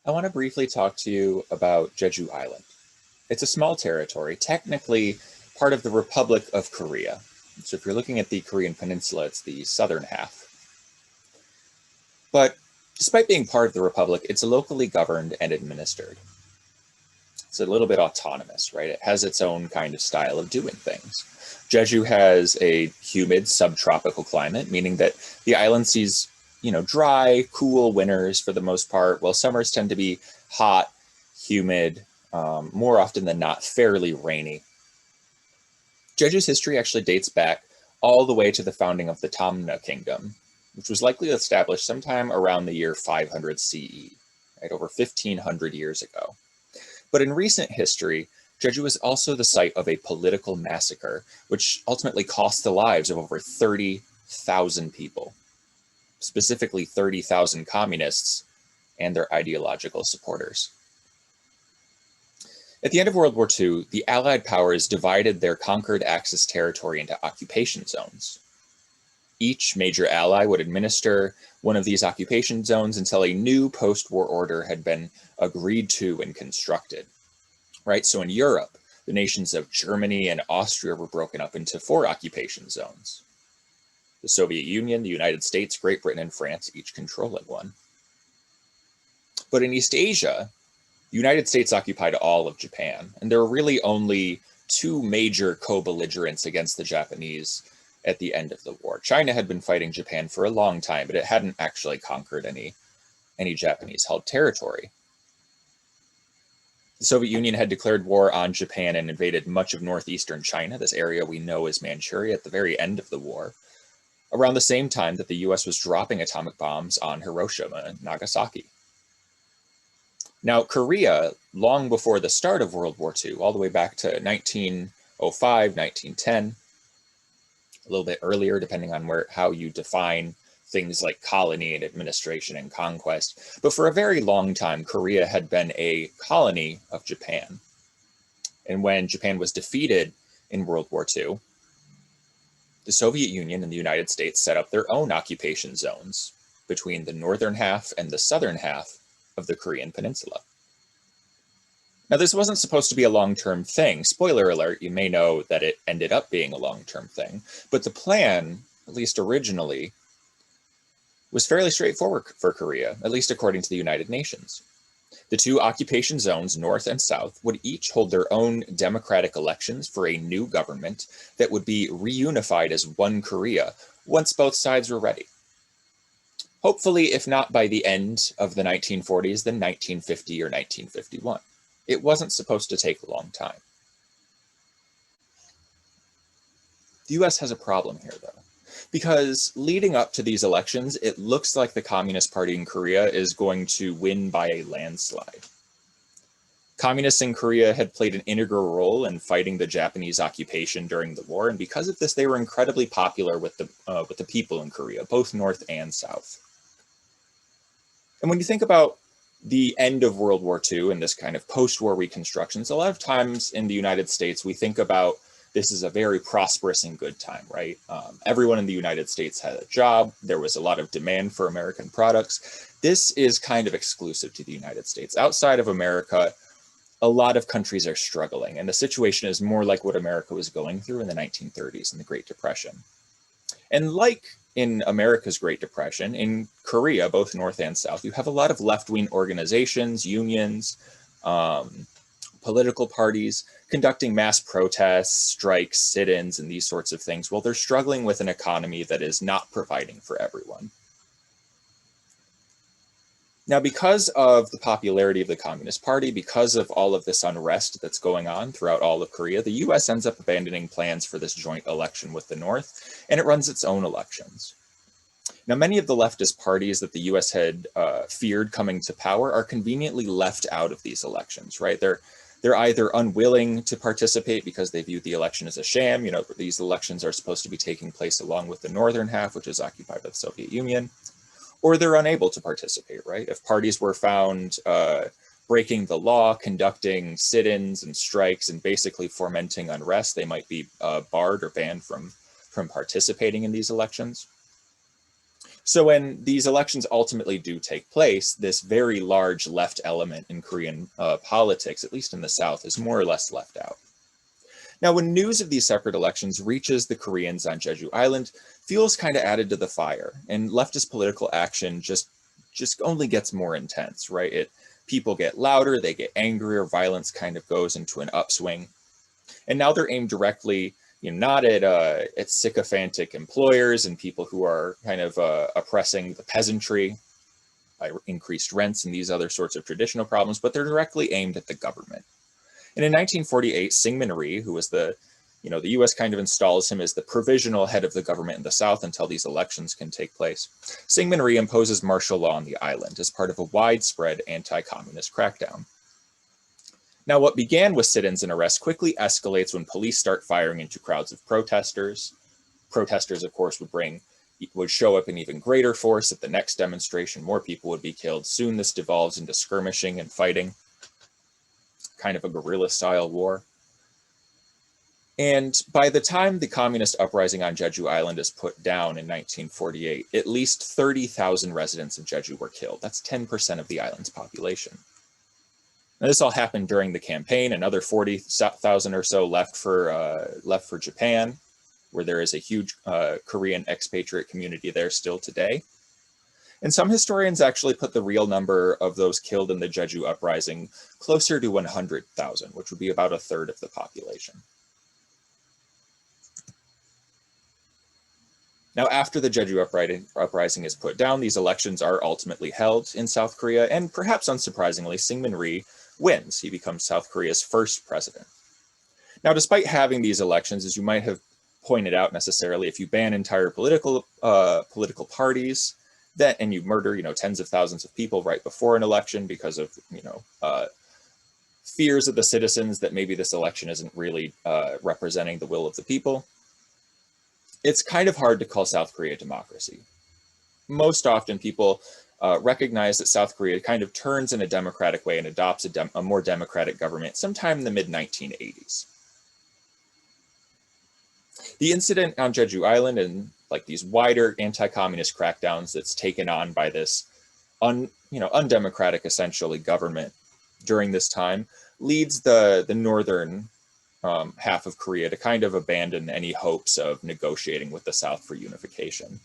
I want to briefly talk to you about Jeju Island. It's a small territory, technically part of the Republic of Korea. So if you're looking at the Korean Peninsula, it's the southern half. But despite being part of the Republic, it's locally governed and administered. It's a little bit autonomous, right? It has its own kind of style of doing things. Jeju has a humid subtropical climate, meaning that the island sees, dry, cool winters for the most part, while summers tend to be hot, humid, more often than not, fairly rainy. Jeju's history actually dates back all the way to the founding of the Tamna Kingdom, which was likely established sometime around the year 500 CE, right, over 1,500 years ago. But in recent history, Jeju is also the site of a political massacre, which ultimately cost the lives of over 30,000 people, specifically 30,000 communists and their ideological supporters. At the end of World War II, the Allied powers divided their conquered Axis territory into occupation zones. Each major ally would administer one of these occupation zones until a new post-war order had been agreed to and constructed. Right? So in Europe, the nations of Germany and Austria were broken up into 4 occupation zones. The Soviet Union, the United States, Great Britain, and France each controlling one. But in East Asia, the United States occupied all of Japan, and there were really only 2 major co-belligerents against the Japanese at the end of the war. China had been fighting Japan for a long time, but it hadn't actually conquered any Japanese-held territory. The Soviet Union had declared war on Japan and invaded much of northeastern China, this area we know as Manchuria, at the very end of the war, around the same time that the US was dropping atomic bombs on Hiroshima and Nagasaki. Now, Korea, long before the start of World War II, all the way back to 1905, 1910, a little bit earlier, depending on how you define things like colony and administration and conquest. But for a very long time, Korea had been a colony of Japan. And when Japan was defeated in World War II, the Soviet Union and the United States set up their own occupation zones between the northern half and the southern half of the Korean Peninsula. Now, this wasn't supposed to be a long-term thing. Spoiler alert, you may know that it ended up being a long-term thing. But the plan, at least originally, was fairly straightforward for Korea, at least according to the United Nations. The 2 occupation zones, north and south, would each hold their own democratic elections for a new government that would be reunified as one Korea once both sides were ready. Hopefully, if not by the end of the 1940s, then 1950 or 1951. It wasn't supposed to take a long time. The US has a problem here, though, because leading up to these elections, it looks like the Communist Party in Korea is going to win by a landslide. Communists in Korea had played an integral role in fighting the Japanese occupation during the war, and because of this, they were incredibly popular with the people in Korea, both north and south. And when you think about the end of World War II and this kind of post-war reconstructions, a lot of times in the United States, we think about this is a very prosperous and good time, right? Everyone in the United States had a job. There was a lot of demand for American products. This is kind of exclusive to the United States. Outside of America, a lot of countries are struggling, and the situation is more like what America was going through in the 1930s and the Great Depression. And like in America's Great Depression, in Korea, both North and South, you have a lot of left-wing organizations, unions, political parties conducting mass protests, strikes, sit-ins, and these sorts of things while they're struggling with an economy that is not providing for everyone. Now, because of the popularity of the Communist Party, because of all of this unrest that's going on throughout all of Korea, the US ends up abandoning plans for this joint election with the North, and it runs its own elections. Now, many of the leftist parties that the US had feared coming to power are conveniently left out of these elections, right? They're either unwilling to participate because they view the election as a sham. These elections are supposed to be taking place along with the northern half, which is occupied by the Soviet Union, or they're unable to participate, right? If parties were found breaking the law, conducting sit-ins and strikes, and basically fomenting unrest, they might be barred or banned from participating in these elections. So when these elections ultimately do take place, this very large left element in Korean politics, at least in the South, is more or less left out. Now, when news of these separate elections reaches the Koreans on Jeju Island, fuel's kind of added to the fire, and leftist political action just only gets more intense, right? People get louder, they get angrier, violence kind of goes into an upswing. And now they're aimed directly, not at sycophantic employers and people who are kind of oppressing the peasantry by increased rents and these other sorts of traditional problems, but they're directly aimed at the government. And in 1948, Syngman Rhee, who was the U.S. kind of installs him as the provisional head of the government in the South until these elections can take place. Syngman Rhee imposes martial law on the island as part of a widespread anti-communist crackdown. Now, what began with sit-ins and arrests quickly escalates when police start firing into crowds of protesters. Protesters, of course, would show up in even greater force at the next demonstration. More people would be killed. Soon this devolves into skirmishing and fighting, kind of a guerrilla-style war. And by the time the communist uprising on Jeju Island is put down in 1948, at least 30,000 residents of Jeju were killed. That's 10% of the island's population. Now, this all happened during the campaign. Another 40,000 or so left for Japan, where there is a huge Korean expatriate community there still today. And some historians actually put the real number of those killed in the Jeju Uprising closer to 100,000, which would be about a third of the population. Now, after the Jeju Uprising is put down, these elections are ultimately held in South Korea, and perhaps unsurprisingly, Syngman Rhee wins. He becomes South Korea's first president. Now, despite having these elections, as you might have pointed out necessarily, if you ban entire political parties, and you murder, tens of thousands of people right before an election because of, fears of the citizens that maybe this election isn't really representing the will of the people, it's kind of hard to call South Korea a democracy. Most often people recognize that South Korea kind of turns in a democratic way and adopts a more democratic government sometime in the mid-1980s. The incident on Jeju Island and these wider anti-communist crackdowns that's taken on by this undemocratic, essentially, government during this time leads the northern half of Korea to kind of abandon any hopes of negotiating with the South for unification.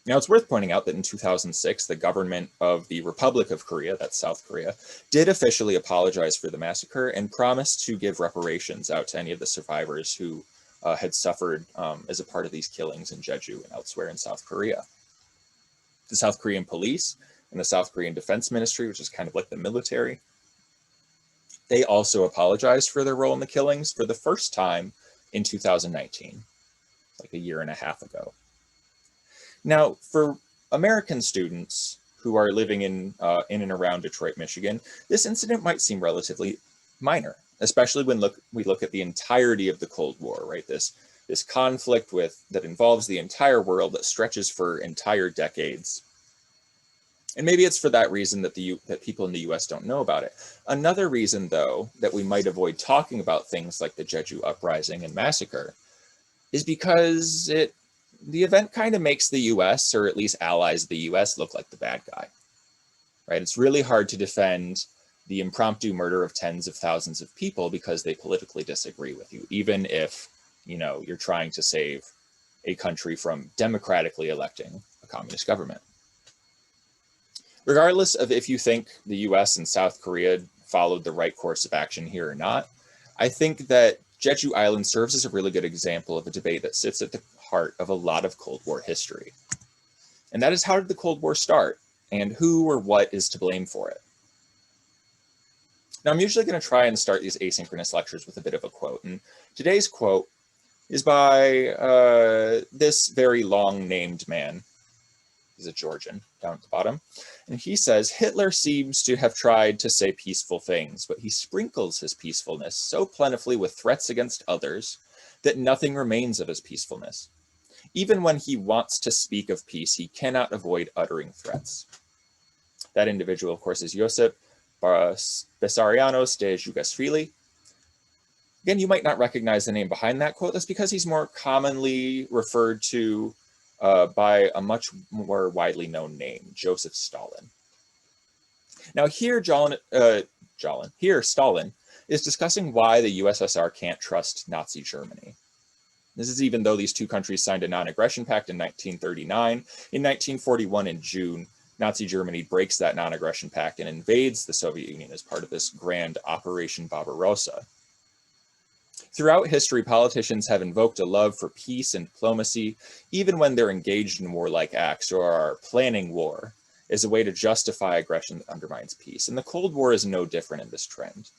Now, it's worth pointing out that in 2006, the government of the Republic of Korea, that's South Korea, did officially apologize for the massacre and promised to give reparations out to any of the survivors who had suffered as a part of these killings in Jeju and elsewhere in South Korea. The South Korean police and the South Korean Defense Ministry, which is kind of like the military, they also apologized for their role in the killings for the first time in 2019, like a year and a half ago. Now, for American students who are living in and around Detroit, Michigan, this incident might seem relatively minor, especially when we look at the entirety of the Cold War, right? This conflict that involves the entire world, that stretches for entire decades. And maybe it's for that reason that people in the US don't know about it. Another reason, though, that we might avoid talking about things like the Jeju Uprising and massacre is because the event kind of makes the US, or at least allies of the US, look like the bad guy, right? It's really hard to defend the impromptu murder of tens of thousands of people because they politically disagree with you, even if, you're trying to save a country from democratically electing a communist government. Regardless of if you think the US and South Korea followed the right course of action here or not, I think that Jeju Island serves as a really good example of a debate that sits at the heart of a lot of Cold War history. And that is, how did the Cold War start, and who or what is to blame for it? Now, I'm usually going to try and start these asynchronous lectures with a bit of a quote, and today's quote is by this very long-named man. He's a Georgian, down at the bottom. And he says, "Hitler seems to have tried to say peaceful things, but he sprinkles his peacefulness so plentifully with threats against others that nothing remains of his peacefulness. Even when he wants to speak of peace, he cannot avoid uttering threats." That individual, of course, is Josip Bessarianos de Jugashvili. Again, you might not recognize the name behind that quote. That's because he's more commonly referred to by a much more widely known name, Joseph Stalin. Now here, Stalin is discussing why the USSR can't trust Nazi Germany. This is even though these two countries signed a non-aggression pact in 1939. In 1941, in June, Nazi Germany breaks that non-aggression pact and invades the Soviet Union as part of this grand Operation Barbarossa. Throughout history, politicians have invoked a love for peace and diplomacy, even when they're engaged in warlike acts or are planning war, as a way to justify aggression that undermines peace. And the Cold War is no different in this trend.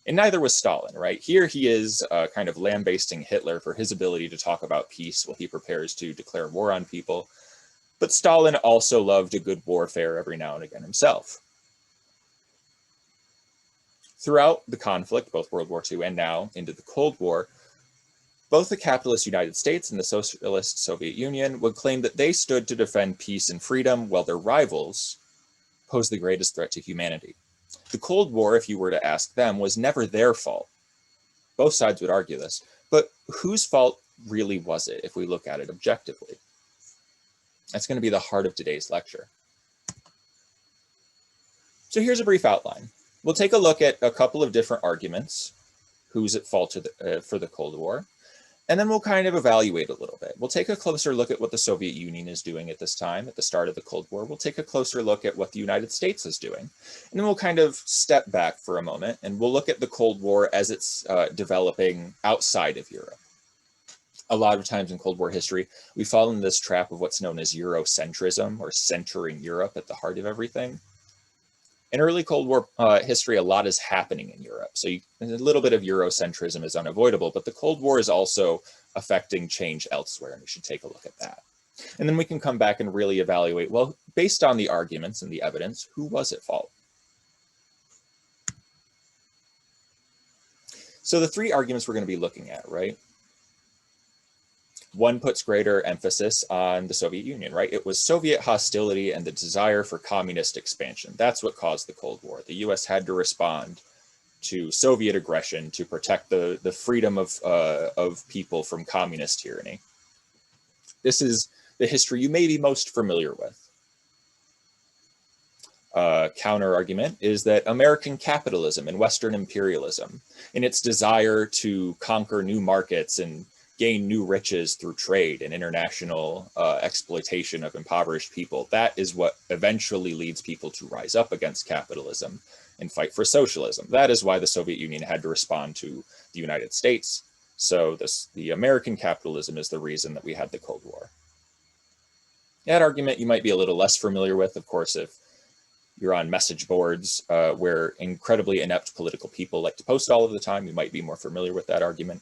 And neither was Stalin, right? Here he is kind of lambasting Hitler for his ability to talk about peace while he prepares to declare war on people. But Stalin also loved a good warfare every now and again himself. Throughout the conflict, both World War II and now into the Cold War, both the capitalist United States and the socialist Soviet Union would claim that they stood to defend peace and freedom, while their rivals posed the greatest threat to humanity. The Cold War, if you were to ask them, was never their fault. Both sides would argue this, but whose fault really was it if we look at it objectively? That's going to be the heart of today's lecture. So here's a brief outline. We'll take a look at a couple of different arguments, who's at fault for the Cold War, and then we'll kind of evaluate a little bit. We'll take a closer look at what the Soviet Union is doing at this time, at the start of the Cold War. We'll take a closer look at what the United States is doing. And then we'll kind of step back for a moment, and we'll look at the Cold War as it's developing outside of Europe. A lot of times in Cold War history, we fall into this trap of what's known as Eurocentrism, or centering Europe at the heart of everything. In early Cold War history, a lot is happening in Europe. So a little bit of Eurocentrism is unavoidable, but the Cold War is also affecting change elsewhere, and we should take a look at that. And then we can come back and really evaluate, well, based on the arguments and the evidence, who was at fault? So the three arguments we're going to be looking at, right? One puts greater emphasis on the Soviet Union, right? It was Soviet hostility and the desire for communist expansion. That's what caused the Cold War. The US had to respond to Soviet aggression to protect the freedom of people from communist tyranny. This is the history you may be most familiar with. Counter argument is that American capitalism and Western imperialism, in its desire to conquer new markets and gain new riches through trade and international exploitation of impoverished people, that is what eventually leads people to rise up against capitalism and fight for socialism. That is why the Soviet Union had to respond to the United States. So the American capitalism is the reason that we had the Cold War. That argument you might be a little less familiar with, of course, if you're on message boards where incredibly inept political people like to post all of the time, you might be more familiar with that argument.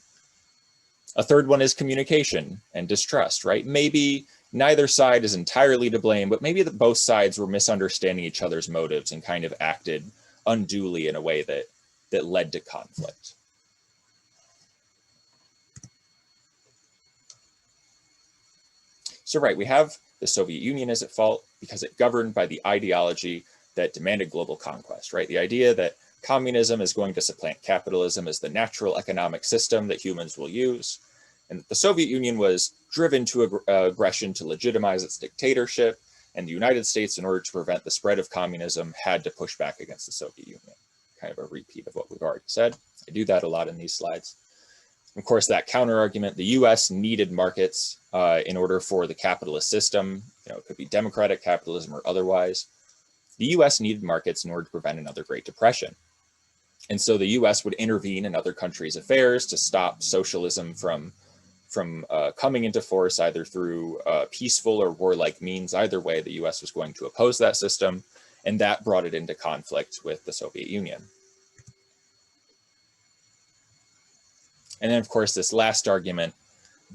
A third one is communication and distrust, right? Maybe neither side is entirely to blame, but maybe both sides were misunderstanding each other's motives and kind of acted unduly in a way that led to conflict. So right, we have the Soviet Union is at fault because it governed by the ideology that demanded global conquest, right? The idea that communism is going to supplant capitalism as the natural economic system that humans will use, and the Soviet Union was driven to aggression to legitimize its dictatorship, and the United States, in order to prevent the spread of communism, had to push back against the Soviet Union. Kind of a repeat of what we've already said. I do that a lot in these slides. Of course, that counter-argument, the US needed markets in order for the capitalist system, it could be democratic capitalism or otherwise. The US needed markets in order to prevent another Great Depression. And so the US would intervene in other countries' affairs to stop socialism from coming into force, either through peaceful or warlike means. Either way, the US was going to oppose that system, and that brought it into conflict with the Soviet Union. And then, of course, this last argument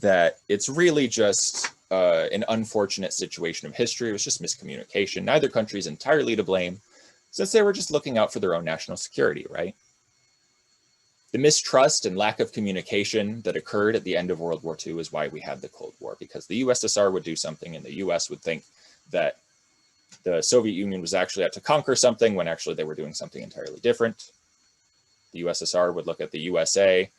that it's really just an unfortunate situation of history. It was just miscommunication. Neither country is entirely to blame, since they were just looking out for their own national security, right? The mistrust and lack of communication that occurred at the end of World War II is why we had the Cold War, because the USSR would do something and the US would think that the Soviet Union was actually out to conquer something when actually they were doing something entirely different. The USSR would look at the USA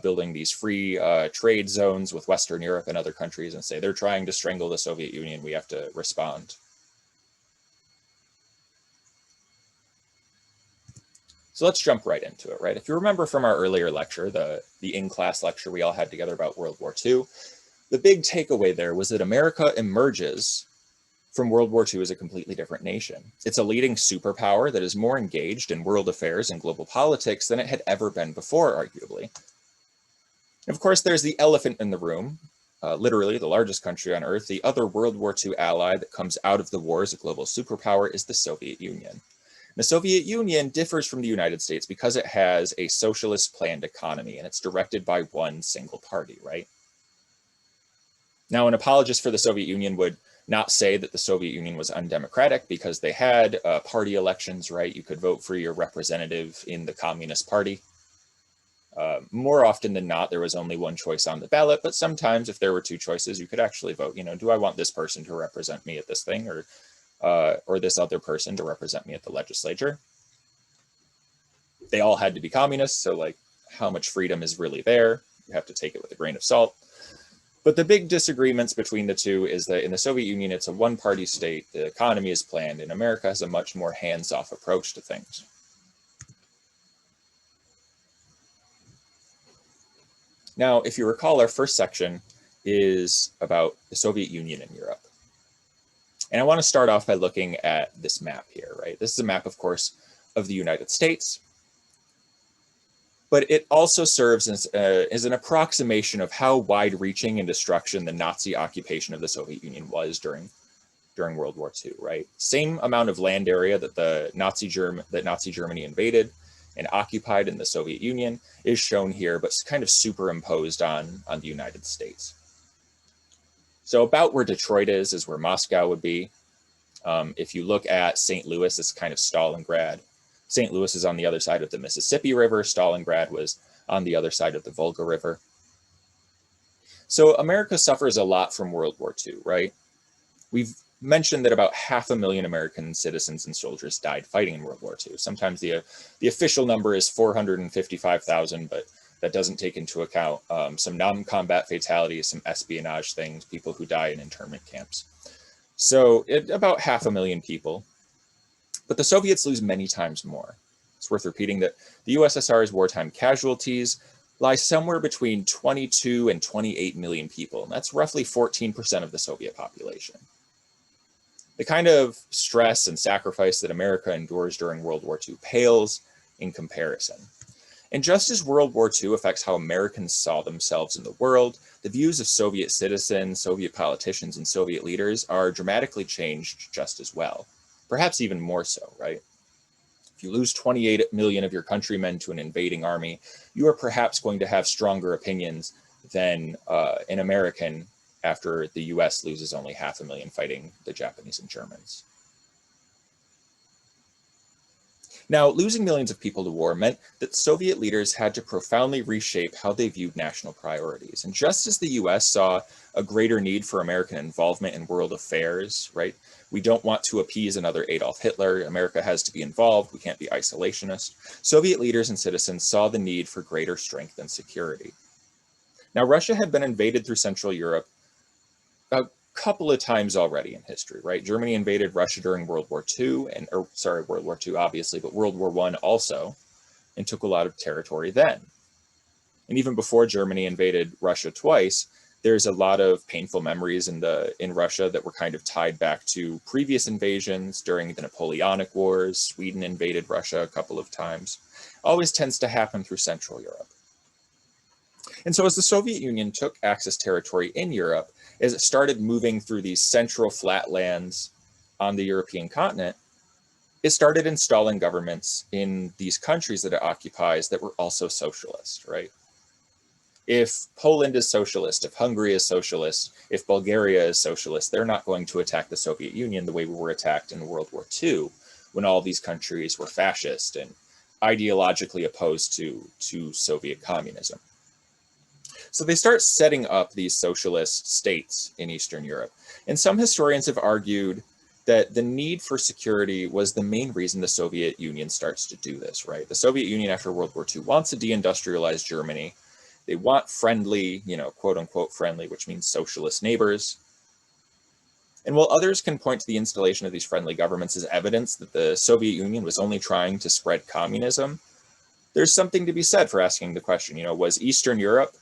building these free trade zones with Western Europe and other countries and say they're trying to strangle the Soviet Union, we have to respond. So let's jump right into it, right? If you remember from our earlier lecture, the in-class lecture we all had together about World War II, the big takeaway there was that America emerges from World War II as a completely different nation. It's a leading superpower that is more engaged in world affairs and global politics than it had ever been before, arguably. Of course, there's the elephant in the room, literally the largest country on Earth. The other World War II ally that comes out of the war as a global superpower is the Soviet Union. The Soviet Union differs from the United States because it has a socialist planned economy, and it's directed by one single party, right? Now, an apologist for the Soviet Union would not say that the Soviet Union was undemocratic because they had party elections, right? You could vote for your representative in the Communist Party. More often than not, there was only one choice on the ballot, but sometimes if there were two choices, you could actually vote, you know, do I want this person to represent me at this thing or this other person to represent me at the legislature? They all had to be communists, so like how much freedom is really there? You have to take it with a grain of salt. But the big disagreements between the two is that in the Soviet Union, it's a one-party state, the economy is planned, and America has a much more hands-off approach to things. Now, if you recall, our first section is about the Soviet Union in Europe. And I want to start off by looking at this map here, right? This is a map, of course, of the United States, but it also serves as an approximation of how wide-reaching in destruction the Nazi occupation of the Soviet Union was during World War II, right? Same amount of land area that Nazi Germany invaded and occupied in the Soviet Union is shown here, but kind of superimposed on the United States. So about where Detroit is where Moscow would be. If you look at St. Louis, it's kind of Stalingrad. St. Louis is on the other side of the Mississippi River. Stalingrad was on the other side of the Volga River. So America suffers a lot from World War II, right? We've mentioned that about 500,000 American citizens and soldiers died fighting in World War II. Sometimes the official number is 455,000, but that doesn't take into account some non-combat fatalities, some espionage things, people who die in internment camps. So about 500,000 people. But the Soviets lose many times more. It's worth repeating that the USSR's wartime casualties lie somewhere between 22 and 28 million people, and that's roughly 14% of the Soviet population. The kind of stress and sacrifice that America endures during World War II pales in comparison. And just as World War II affects how Americans saw themselves in the world, the views of Soviet citizens, Soviet politicians, and Soviet leaders are dramatically changed just as well. Perhaps even more so, right? If you lose 28 million of your countrymen to an invading army, you are perhaps going to have stronger opinions than an American after the US loses only 500,000 fighting the Japanese and Germans. Now, losing millions of people to war meant that Soviet leaders had to profoundly reshape how they viewed national priorities. And just as the US saw a greater need for American involvement in world affairs, right? We don't want to appease another Adolf Hitler. America has to be involved. We can't be isolationist. Soviet leaders and citizens saw the need for greater strength and security. Now, Russia had been invaded through Central Europe a couple of times already in history, right? Germany invaded Russia during World War II, World War II, obviously, but World War I also, and took a lot of territory then. And even before Germany invaded Russia twice, there's a lot of painful memories in Russia that were kind of tied back to previous invasions during the Napoleonic Wars. Sweden invaded Russia a couple of times. Always tends to happen through Central Europe. And so as the Soviet Union took Axis territory in Europe, as it started moving through these central flatlands on the European continent, it started installing governments in these countries that it occupies that were also socialist, right? If Poland is socialist, if Hungary is socialist, if Bulgaria is socialist, they're not going to attack the Soviet Union the way we were attacked in World War II, when all these countries were fascist and ideologically opposed to Soviet communism. So they start setting up these socialist states in Eastern Europe. And some historians have argued that the need for security was the main reason the Soviet Union starts to do this, right? The Soviet Union after World War II wants to deindustrialize Germany, They want friendly, quote unquote friendly, which means socialist neighbors. And while others can point to the installation of these friendly governments as evidence that the Soviet Union was only trying to spread communism, there's something to be said for asking the question, was Eastern Europe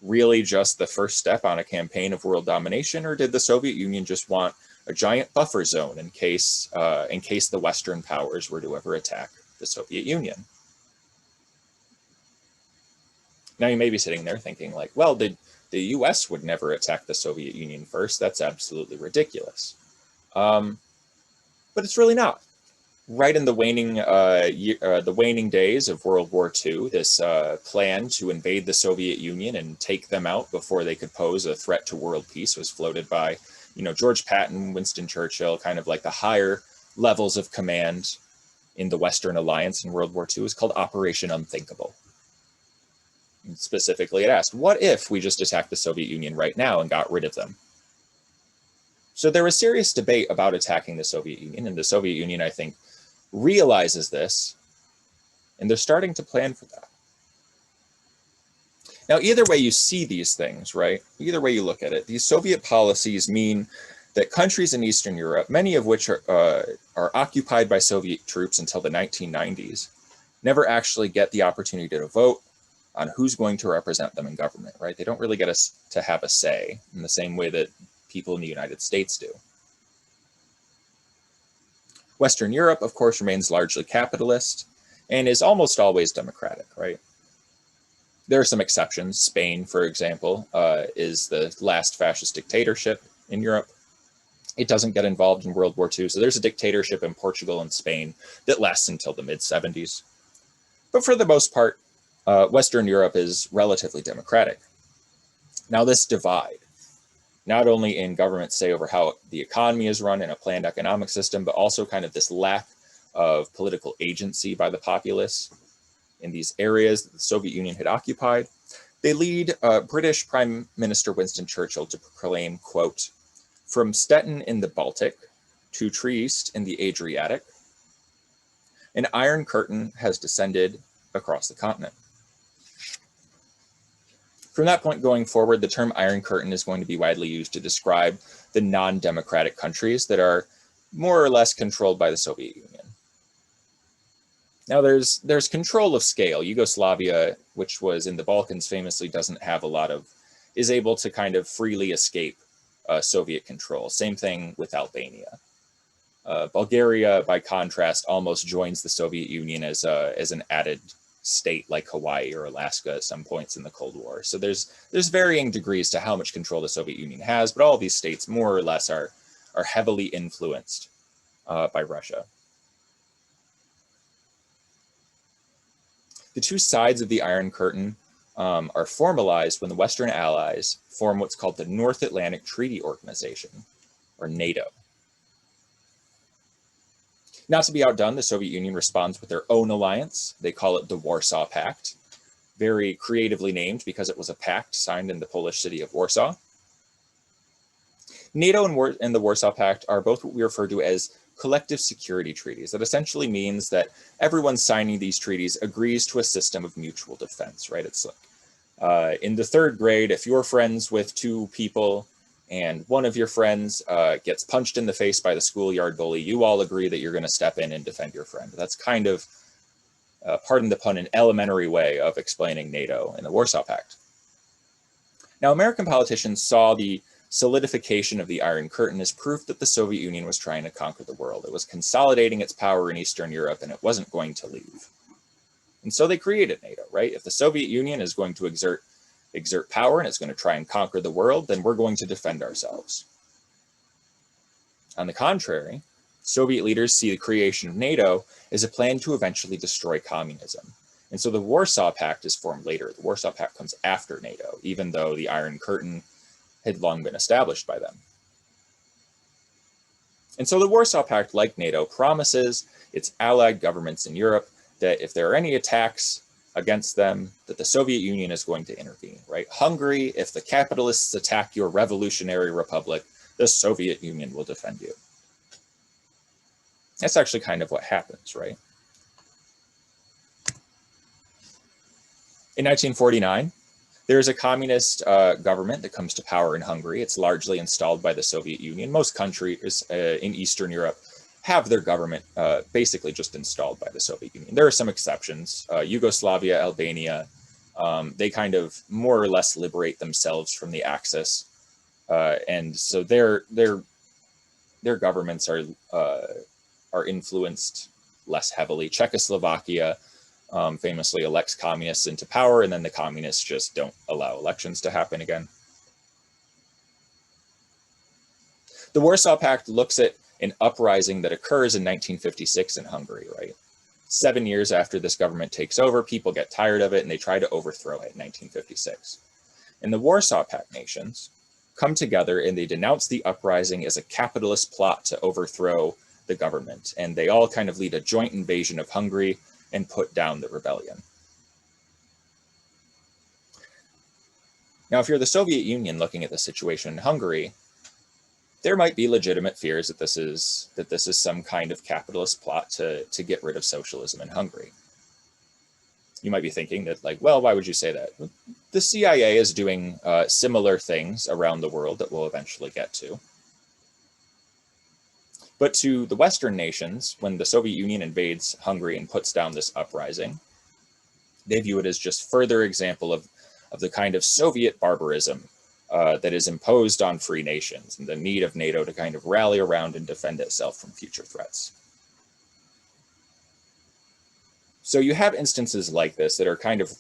really just the first step on a campaign of world domination, or did the Soviet Union just want a giant buffer zone in case the Western powers were to ever attack the Soviet Union? Now you may be sitting there thinking like, well, the US would never attack the Soviet Union first. That's absolutely ridiculous. But it's really not. Right in the waning days of World War II, this plan to invade the Soviet Union and take them out before they could pose a threat to world peace was floated by, George Patton, Winston Churchill, kind of like the higher levels of command in the Western Alliance in World War II. It was called Operation Unthinkable. And specifically, it asked, what if we just attacked the Soviet Union right now and got rid of them? So there was serious debate about attacking the Soviet Union, and the Soviet Union, I think, realizes this, and they're starting to plan for that. Now, either way you see these things, right? Either way you look at it, these Soviet policies mean that countries in Eastern Europe, many of which are occupied by Soviet troops until the 1990s, never actually get the opportunity to vote on who's going to represent them in government, right? They don't really get to have a say in the same way that people in the United States do. Western Europe, of course, remains largely capitalist and is almost always democratic, right? There are some exceptions. Spain, for example, is the last fascist dictatorship in Europe. It doesn't get involved in World War II, so there's a dictatorship in Portugal and Spain that lasts until the mid-70s. But for the most part, Western Europe is relatively democratic. Now, this divide, not only in government say over how the economy is run in a planned economic system, but also kind of this lack of political agency by the populace in these areas that the Soviet Union had occupied, they lead British Prime Minister Winston Churchill to proclaim, quote, "From Stettin in the Baltic to Trieste in the Adriatic, an iron curtain has descended across the continent." From that point going forward, the term Iron Curtain is going to be widely used to describe the non-democratic countries that are more or less controlled by the Soviet Union. Now there's control of scale. Yugoslavia, which was in the Balkans, famously is able to kind of freely escape Soviet control. Same thing with Albania. Bulgaria, by contrast, almost joins the Soviet Union as an added state like Hawaii or Alaska at some points in the Cold War. So there's varying degrees to how much control the Soviet Union has, but all of these states more or less are heavily influenced by Russia. The two sides of the Iron Curtain are formalized when the Western Allies form what's called the North Atlantic Treaty Organization, or NATO. Not to be outdone, the Soviet Union responds with their own alliance. They call it the Warsaw Pact, very creatively named because it was a pact signed in the Polish city of Warsaw. NATO and the Warsaw Pact are both what we refer to as collective security treaties. That essentially means that everyone signing these treaties agrees to a system of mutual defense, right? It's like in the third grade, if you're friends with two people and one of your friends gets punched in the face by the schoolyard bully, you all agree that you're going to step in and defend your friend. That's kind of, pardon the pun, an elementary way of explaining NATO and the Warsaw Pact. Now, American politicians saw the solidification of the Iron Curtain as proof that the Soviet Union was trying to conquer the world. It was consolidating its power in Eastern Europe, and it wasn't going to leave. And so they created NATO, right? If the Soviet Union is going to exert power and it's going to try and conquer the world, then we're going to defend ourselves. On the contrary, Soviet leaders see the creation of NATO as a plan to eventually destroy communism. And so the Warsaw Pact is formed later. The Warsaw Pact comes after NATO, even though the Iron Curtain had long been established by them. And so the Warsaw Pact, like NATO, promises its allied governments in Europe that if there are any attacks against them, that the Soviet Union is going to intervene, right? Hungary, if the capitalists attack your revolutionary republic, the Soviet Union will defend you. That's actually kind of what happens, right? In 1949, There's a communist government that comes to power in Hungary. It's largely installed by the Soviet Union. Most countries in Eastern Europe have their government basically just installed by the Soviet Union. There are some exceptions. Yugoslavia, Albania, they kind of more or less liberate themselves from the Axis. And so their governments are influenced less heavily. Czechoslovakia famously elects communists into power, and then the communists just don't allow elections to happen again. The Warsaw Pact looks at an uprising that occurs in 1956 in Hungary, right? 7 years after this government takes over, people get tired of it and they try to overthrow it in 1956. And the Warsaw Pact nations come together and they denounce the uprising as a capitalist plot to overthrow the government. And they all kind of lead a joint invasion of Hungary and put down the rebellion. Now, if you're the Soviet Union looking at the situation in Hungary, there might be legitimate fears that this is some kind of capitalist plot to get rid of socialism in Hungary. You might be thinking that, like, well, why would you say that? The CIA is doing similar things around the world that we'll eventually get to. But to the Western nations, when the Soviet Union invades Hungary and puts down this uprising, they view it as just further example of the kind of Soviet barbarism that is imposed on free nations and the need of NATO to kind of rally around and defend itself from future threats. So you have instances like this that are kind of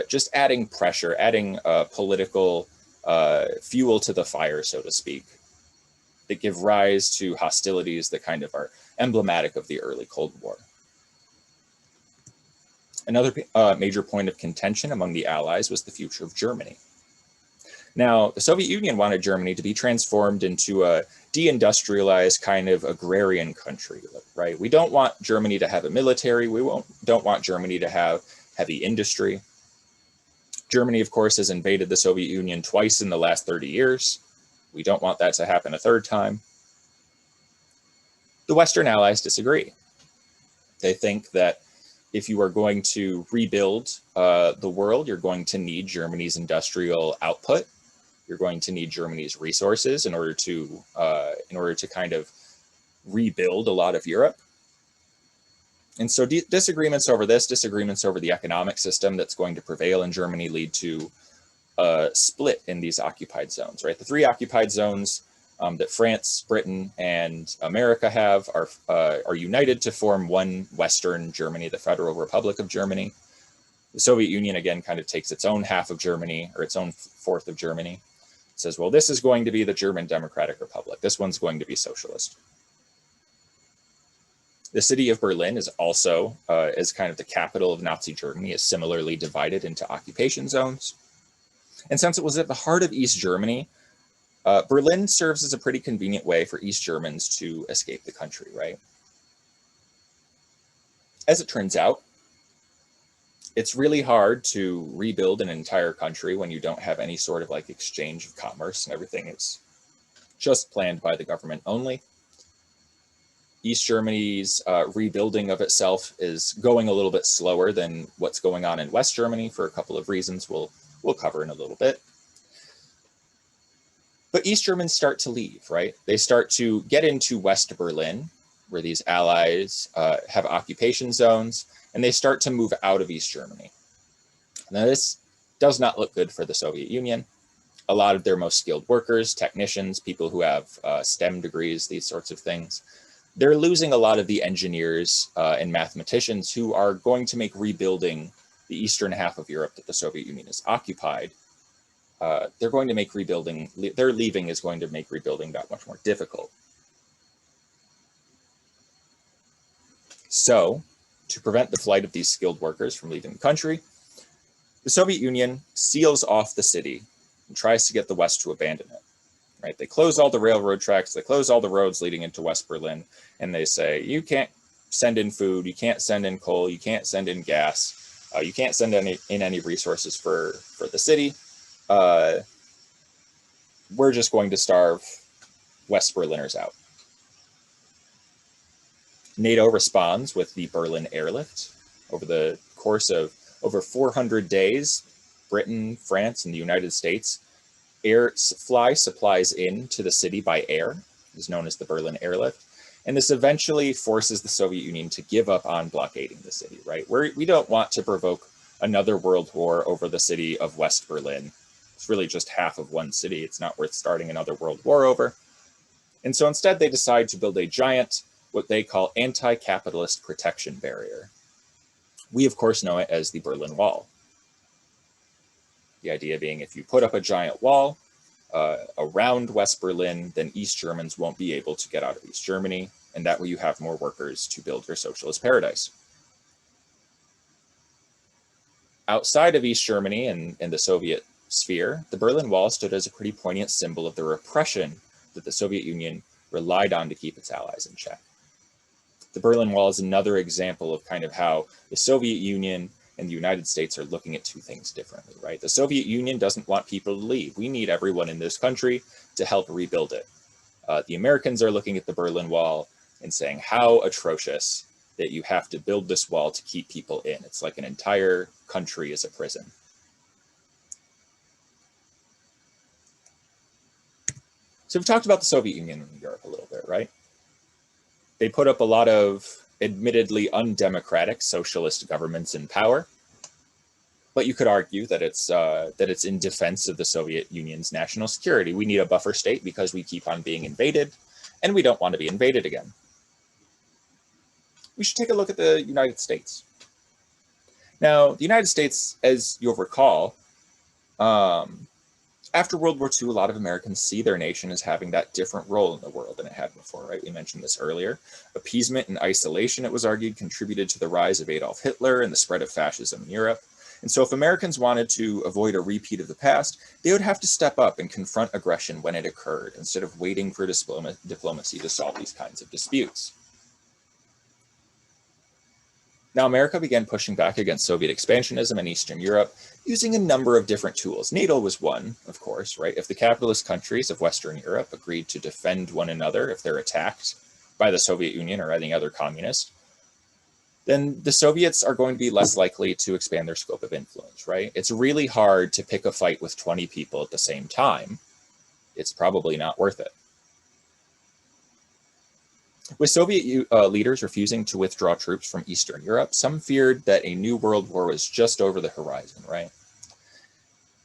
just adding pressure, adding political fuel to the fire, so to speak, that give rise to hostilities that kind of are emblematic of the early Cold War. Another major point of contention among the Allies was the future of Germany. Now, the Soviet Union wanted Germany to be transformed into a deindustrialized kind of agrarian country, right? We don't want Germany to have a military. We don't want Germany to have heavy industry. Germany, of course, has invaded the Soviet Union twice in the last 30 years. We don't want that to happen a third time. The Western Allies disagree. They think that if you are going to rebuild the world, you're going to need Germany's industrial output. You're going to need Germany's resources in order to kind of rebuild a lot of Europe. And so disagreements over this, disagreements over the economic system that's going to prevail in Germany lead to a split in these occupied zones, right? The three occupied zones that France, Britain, and America have are united to form one Western Germany, the Federal Republic of Germany. The Soviet Union, again, kind of takes its own half of Germany, or its own fourth of Germany. It says, well, this is going to be the German Democratic Republic. This one's going to be socialist. The city of Berlin is also, as kind of the capital of Nazi Germany, is similarly divided into occupation zones. And since it was at the heart of East Germany, Berlin serves as a pretty convenient way for East Germans to escape the country, right? As it turns out, it's really hard to rebuild an entire country when you don't have any sort of like exchange of commerce and everything is just planned by the government only. East Germany's rebuilding of itself is going a little bit slower than what's going on in West Germany for a couple of reasons we'll cover in a little bit. But East Germans start to leave, right? They start to get into West Berlin, where these allies have occupation zones, and they start to move out of East Germany. Now, this does not look good for the Soviet Union. A lot of their most skilled workers, technicians, people who have STEM degrees, these sorts of things, they're losing a lot of the engineers and mathematicians who are going to make rebuilding the eastern half of Europe that the Soviet Union has occupied. They're going to make rebuilding, their leaving is going to make rebuilding that much more difficult. So, to prevent the flight of these skilled workers from leaving the country, the Soviet Union seals off the city and tries to get the West to abandon it. Right? They close all the railroad tracks, they close all the roads leading into West Berlin, and they say, you can't send in food, you can't send in coal, you can't send in gas, you can't send in any resources for the city. We're just going to starve West Berliners out. NATO responds with the Berlin airlift. Over the course of over 400 days, Britain, France, and the United States, fly supplies into the city by air, is known as the Berlin Airlift. And this eventually forces the Soviet Union to give up on blockading the city, right? We don't want to provoke another world war over the city of West Berlin. It's really just half of one city. It's not worth starting another world war over. And so instead they decide to build a giant, what they call anti-capitalist protection barrier. We of course know it as the Berlin Wall. The idea being if you put up a giant wall around West Berlin, then East Germans won't be able to get out of East Germany, and that way you have more workers to build your socialist paradise. Outside of East Germany and the Soviet sphere, the Berlin Wall stood as a pretty poignant symbol of the repression that the Soviet Union relied on to keep its allies in check. The Berlin Wall is another example of kind of how the Soviet Union and the United States are looking at two things differently, right? The Soviet Union doesn't want people to leave. We need everyone in this country to help rebuild it. The Americans are looking at the Berlin Wall and saying how atrocious that you have to build this wall to keep people in. It's like an entire country is a prison. So we've talked about the Soviet Union in Europe a little bit, right? They put up a lot of admittedly undemocratic socialist governments in power, but you could argue that it's in defense of the Soviet Union's national security. We need a buffer state because we keep on being invaded, and we don't want to be invaded again. We should take a look at the United States. Now, the United States, as you'll recall, after World War II, a lot of Americans see their nation as having that different role in the world than it had before, right? We mentioned this earlier. Appeasement and isolation, it was argued, contributed to the rise of Adolf Hitler and the spread of fascism in Europe. And so if Americans wanted to avoid a repeat of the past, they would have to step up and confront aggression when it occurred, instead of waiting for diplomacy to solve these kinds of disputes. Now, America began pushing back against Soviet expansionism in Eastern Europe using a number of different tools. NATO was one, of course, right? If the capitalist countries of Western Europe agreed to defend one another if they're attacked by the Soviet Union or any other communist, then the Soviets are going to be less likely to expand their scope of influence, right? It's really hard to pick a fight with 20 people at the same time. It's probably not worth it. With Soviet leaders refusing to withdraw troops from Eastern Europe, some feared that a new world war was just over the horizon, right?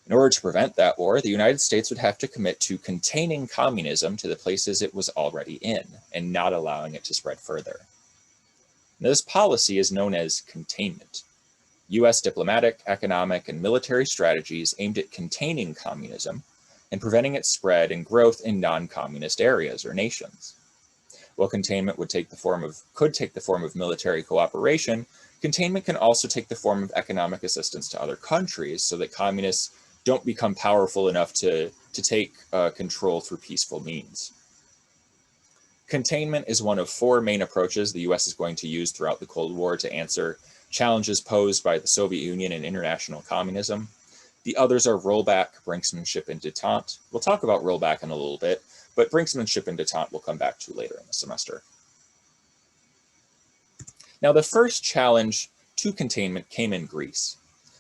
In order to prevent that war, the United States would have to commit to containing communism to the places it was already in and not allowing it to spread further. Now, this policy is known as containment. US diplomatic, economic, and military strategies aimed at containing communism and preventing its spread and growth in non-communist areas or nations. While containment could take the form of military cooperation, containment can also take the form of economic assistance to other countries so that communists don't become powerful enough to take control through peaceful means. Containment is one of four main approaches the US is going to use throughout the Cold War to answer challenges posed by the Soviet Union and international communism. The others are rollback, brinksmanship, and détente. We'll talk about rollback in a little bit, but brinksmanship and détente we'll come back to later in the semester. Now, the first challenge to containment came in Greece,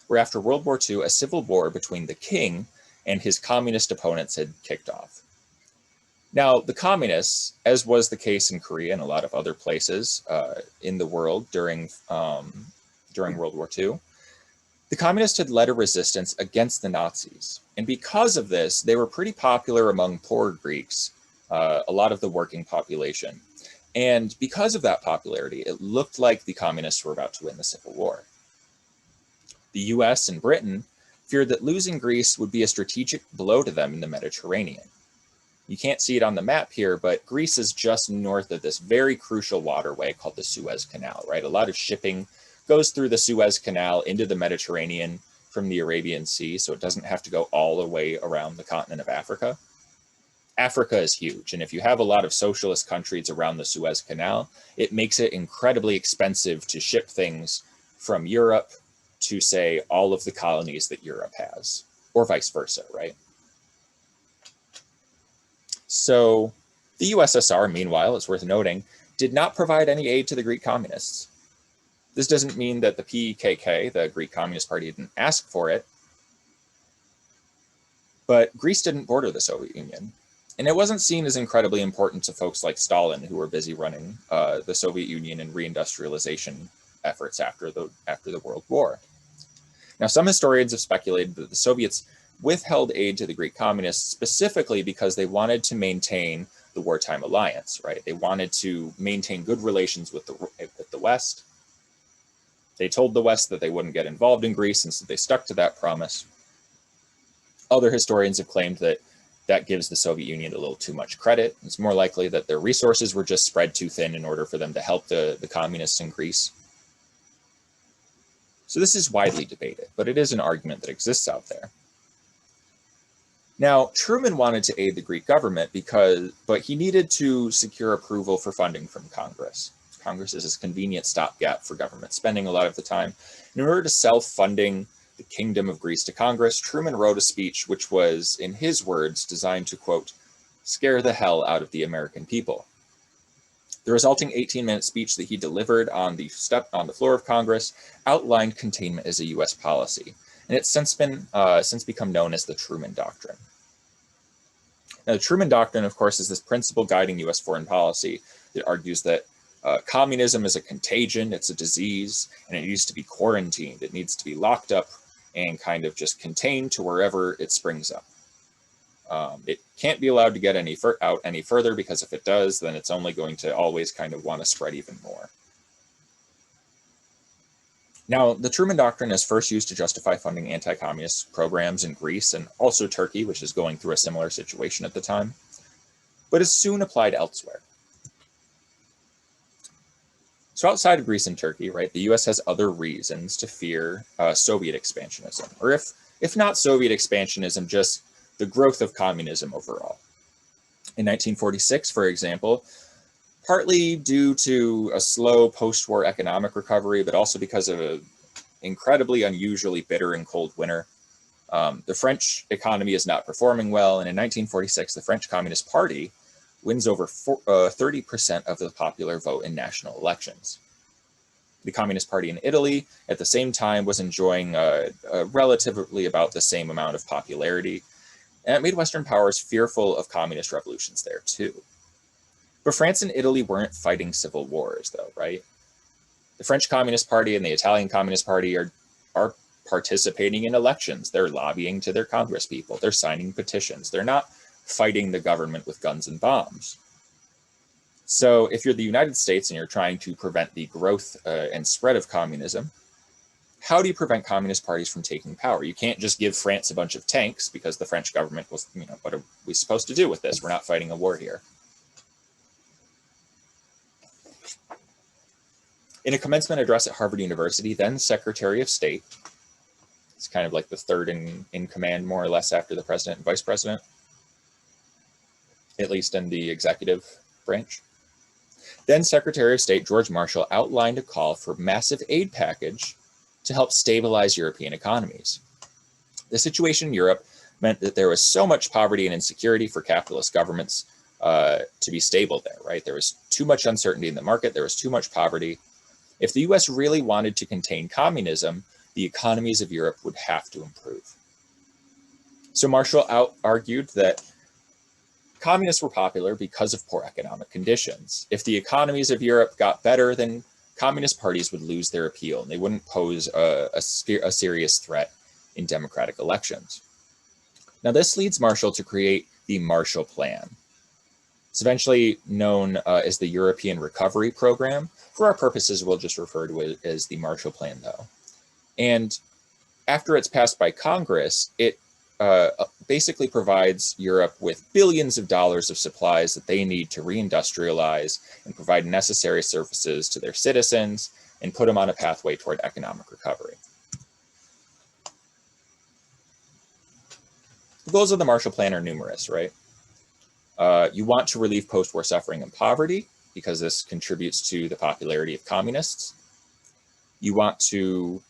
where after World War II, a civil war between the king and his communist opponents had kicked off. Now, the communists, as was the case in Korea and a lot of other places in the world during World War II, the communists had led a resistance against the Nazis. And because of this, they were pretty popular among poor Greeks, a lot of the working population. And because of that popularity, it looked like the communists were about to win the Civil War. The US and Britain feared that losing Greece would be a strategic blow to them in the Mediterranean. You can't see it on the map here, but Greece is just north of this very crucial waterway called the Suez Canal, right? A lot of shipping goes through the Suez Canal into the Mediterranean from the Arabian Sea, so it doesn't have to go all the way around the continent of Africa. Africa is huge, and if you have a lot of socialist countries around the Suez Canal, it makes it incredibly expensive to ship things from Europe to, say, all of the colonies that Europe has, or vice versa, right? So the USSR, meanwhile, it's worth noting, did not provide any aid to the Greek communists. This doesn't mean that the PKK, the Greek Communist Party, didn't ask for it, But Greece didn't border the Soviet Union. And it wasn't seen as incredibly important to folks like Stalin, who were busy running the Soviet Union and reindustrialization efforts after the World War. Now, some historians have speculated that the Soviets withheld aid to the Greek communists specifically because they wanted to maintain the wartime alliance, right? They wanted to maintain good relations with the West. They told the West that they wouldn't get involved in Greece, and so they stuck to that promise. Other historians have claimed that that gives the Soviet Union a little too much credit. It's more likely that their resources were just spread too thin in order for them to help the communists in Greece. So this is widely debated, but it is an argument that exists out there. Now, Truman wanted to aid the Greek government but he needed to secure approval for funding from Congress. Congress is a convenient stopgap for government spending a lot of the time. In order to self-funding the Kingdom of Greece to Congress, Truman wrote a speech which was, in his words, designed to, quote, scare the hell out of the American people. The resulting 18-minute speech that he delivered on the floor of Congress outlined containment as a U.S. policy, and it's since become known as the Truman Doctrine. Now, the Truman Doctrine, of course, is this principle guiding U.S. foreign policy that argues that communism is a contagion, it's a disease, and it needs to be quarantined. It needs to be locked up and kind of just contained to wherever it springs up. It can't be allowed to get out any further, because if it does, then it's only going to always kind of want to spread even more. Now, the Truman Doctrine is first used to justify funding anti-communist programs in Greece and also Turkey, which is going through a similar situation at the time, but is soon applied elsewhere. So outside of Greece and Turkey, right, the US has other reasons to fear Soviet expansionism, or if not Soviet expansionism, just the growth of communism overall. In 1946, for example, partly due to a slow post-war economic recovery, but also because of an incredibly unusually bitter and cold winter, the French economy is not performing well, and in 1946, the French Communist Party wins over 30% of the popular vote in national elections. The Communist Party in Italy, at the same time, was enjoying relatively about the same amount of popularity, and it made Western powers fearful of communist revolutions there too. But France and Italy weren't fighting civil wars, though, right? The French Communist Party and the Italian Communist Party are participating in elections. They're lobbying to their congresspeople. They're signing petitions. They're not fighting the government with guns and bombs. So if you're the United States and you're trying to prevent the growth and spread of communism, how do you prevent communist parties from taking power? You can't just give France a bunch of tanks, because the French government was, what are we supposed to do with this? We're not fighting a war here. In a commencement address at Harvard University, then Secretary of State, it's kind of like the third in command, more or less, after the president and vice president, at least in the executive branch. Then Secretary of State George Marshall outlined a call for a massive aid package to help stabilize European economies. The situation in Europe meant that there was so much poverty and insecurity for capitalist governments to be stable there, right? There was too much uncertainty in the market. There was too much poverty. If the US really wanted to contain communism, the economies of Europe would have to improve. So Marshall argued that communists were popular because of poor economic conditions. If the economies of Europe got better, then communist parties would lose their appeal, and they wouldn't pose a serious threat in democratic elections. Now, this leads Marshall to create the Marshall Plan. It's eventually known as the European Recovery Program. For our purposes, we'll just refer to it as the Marshall Plan, though. And after it's passed by Congress, it basically provides Europe with billions of dollars of supplies that they need to reindustrialize and provide necessary services to their citizens and put them on a pathway toward economic recovery. The goals of the Marshall Plan are numerous, right? You want to relieve post-war suffering and poverty, because this contributes to the popularity of communists. You want to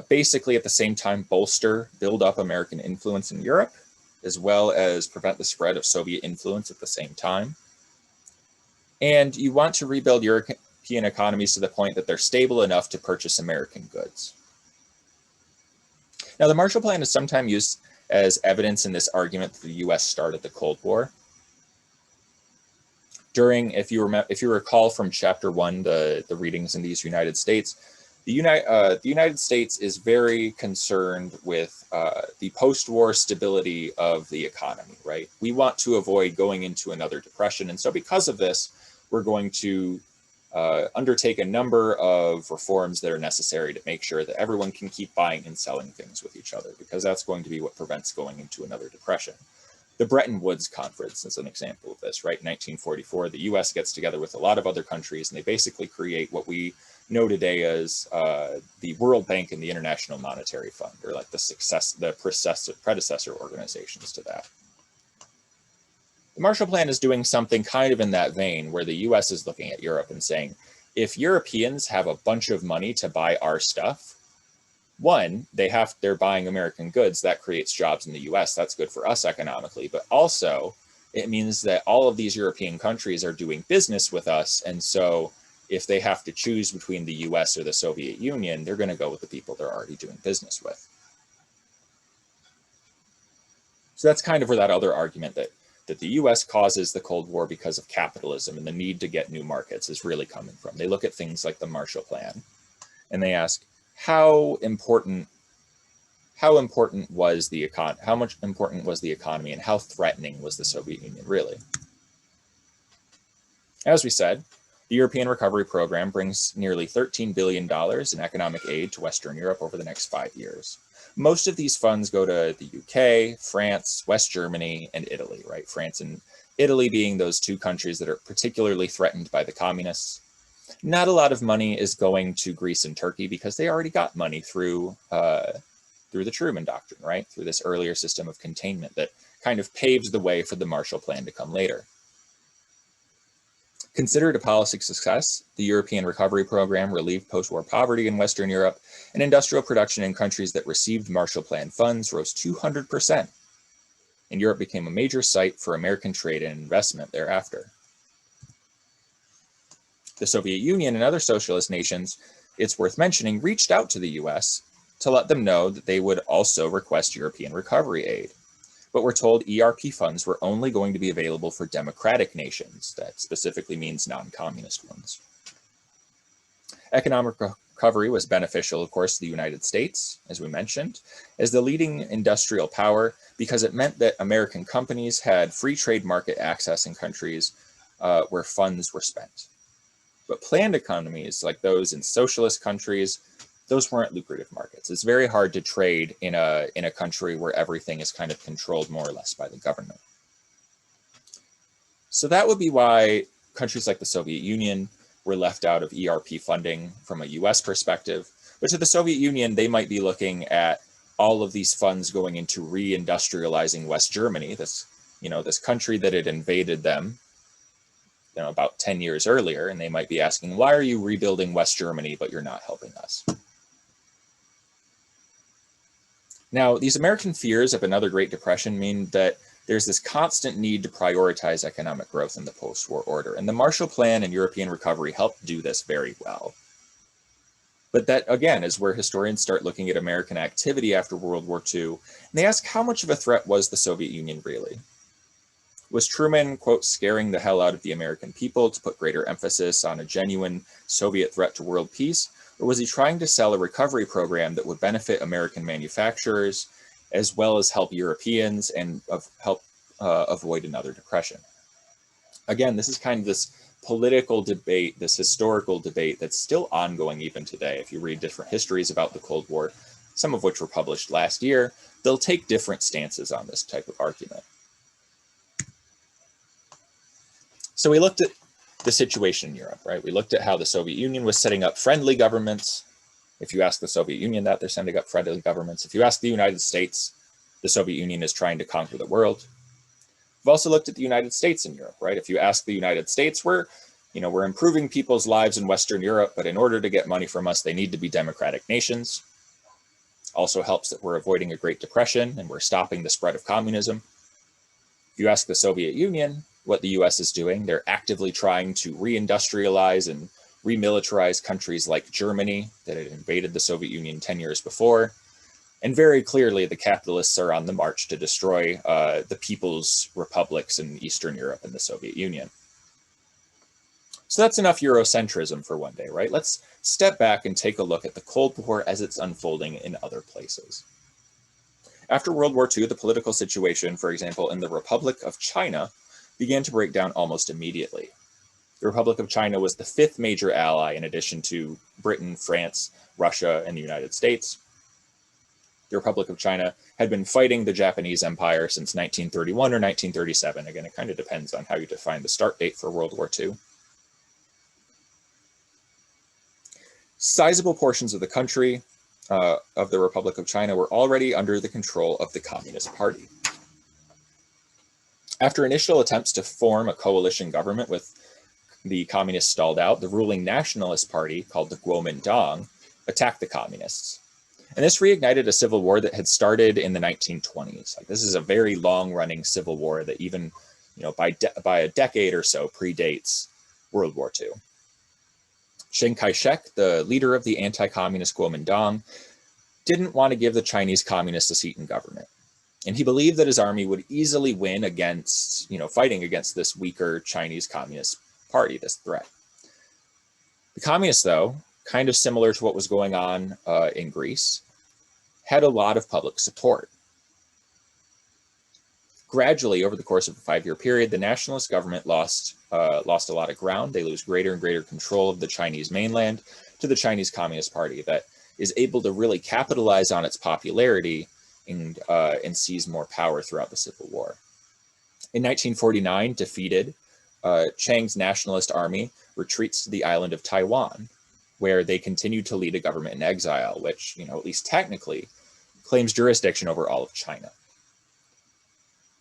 basically at the same time build up American influence in Europe, as well as prevent the spread of Soviet influence at the same time. And you want to rebuild European economies to the point that they're stable enough to purchase American goods. Now, the Marshall Plan is sometimes used as evidence in this argument that the US started the Cold War. If you recall from chapter 1, the readings in these United States, the United States is very concerned with the post-war stability of the economy, right? We want to avoid going into another depression. And so because of this, we're going to undertake a number of reforms that are necessary to make sure that everyone can keep buying and selling things with each other, because that's going to be what prevents going into another depression. The Bretton Woods Conference is an example of this, right? In 1944, the US gets together with a lot of other countries, and they basically create what we know today as the World Bank and the International Monetary Fund, or like the predecessor organizations to that. The Marshall Plan is doing something kind of in that vein, where the US is looking at Europe and saying, if Europeans have a bunch of money to buy our stuff, one, they're buying American goods, that creates jobs in the US, that's good for us economically, but also it means that all of these European countries are doing business with us, and so if they have to choose between the US or the Soviet Union, they're going to go with the people they're already doing business with. So that's kind of where that other argument that the US causes the Cold War because of capitalism and the need to get new markets is really coming from. They look at things like the Marshall Plan and they ask, how much important was the economy, and how threatening was the Soviet Union really? As we said, the European Recovery Program brings nearly $13 billion in economic aid to Western Europe over the next 5 years. Most of these funds go to the UK, France, West Germany, and Italy, right? France and Italy being those two countries that are particularly threatened by the communists. Not a lot of money is going to Greece and Turkey because they already got money through the Truman Doctrine, right? Through this earlier system of containment that kind of paved the way for the Marshall Plan to come later. Considered a policy success, the European Recovery Program relieved post-war poverty in Western Europe, and industrial production in countries that received Marshall Plan funds rose 200%, and Europe became a major site for American trade and investment thereafter. The Soviet Union and other socialist nations, it's worth mentioning, reached out to the US to let them know that they would also request European recovery aid. But we're told ERP funds were only going to be available for democratic nations. That specifically means non-communist ones. Economic recovery was beneficial, of course, to the United States, as we mentioned, as the leading industrial power, because it meant that American companies had free trade market access in countries where funds were spent. But planned economies, like those in socialist countries, those weren't lucrative markets. It's very hard to trade in a country where everything is kind of controlled more or less by the government. So that would be why countries like the Soviet Union were left out of ERP funding from a US perspective. But to the Soviet Union, they might be looking at all of these funds going into reindustrializing West Germany, this country that had invaded them about 10 years earlier, and they might be asking, why are you rebuilding West Germany, but you're not helping us? Now, these American fears of another Great Depression mean that there's this constant need to prioritize economic growth in the post-war order, and the Marshall Plan and European recovery helped do this very well. But that, again, is where historians start looking at American activity after World War II, and they ask, how much of a threat was the Soviet Union really? Was Truman, quote, scaring the hell out of the American people to put greater emphasis on a genuine Soviet threat to world peace? Or was he trying to sell a recovery program that would benefit American manufacturers as well as help Europeans and help avoid another depression? Again, this is kind of this political debate, this historical debate that's still ongoing even today. If you read different histories about the Cold War, some of which were published last year, they'll take different stances on this type of argument. So we looked at the situation in Europe, right? We looked at how the Soviet Union was setting up friendly governments. If you ask the Soviet Union that, they're setting up friendly governments. If you ask the United States, the Soviet Union is trying to conquer the world. We've also looked at the United States in Europe, right? If you ask the United States, we're improving people's lives in Western Europe, but in order to get money from us, they need to be democratic nations. Also helps that we're avoiding a Great Depression and we're stopping the spread of communism. If you ask the Soviet Union what the US is doing, they're actively trying to reindustrialize and remilitarize countries like Germany that had invaded the Soviet Union 10 years before. And very clearly, the capitalists are on the march to destroy the people's republics in Eastern Europe and the Soviet Union. So that's enough Eurocentrism for one day, right? Let's step back and take a look at the Cold War as it's unfolding in other places. After World War II, the political situation, for example, in the Republic of China, began to break down almost immediately. The Republic of China was the fifth major ally in addition to Britain, France, Russia, and the United States. The Republic of China had been fighting the Japanese Empire since 1931 or 1937. Again, it kind of depends on how you define the start date for World War II. Sizable portions of the country of the Republic of China were already under the control of the Communist Party. After initial attempts to form a coalition government with the communists stalled out, the ruling nationalist party, called the Kuomintang, attacked the communists. And this reignited a civil war that had started in the 1920s. Like, this is a very long-running civil war that even, by a decade or so predates World War II. Chiang Kai-shek, the leader of the anti-communist Kuomintang, didn't want to give the Chinese communists a seat in government. And he believed that his army would easily win against, fighting against this weaker Chinese Communist Party, this threat. The communists, though, kind of similar to what was going on in Greece, had a lot of public support. Gradually, over the course of a 5-year period, the nationalist government lost a lot of ground. They lose greater and greater control of the Chinese mainland to the Chinese Communist Party that is able to really capitalize on its popularity and seize more power throughout the Civil War. In 1949, defeated, Chiang's nationalist army retreats to the island of Taiwan, where they continue to lead a government in exile, which, at least technically, claims jurisdiction over all of China.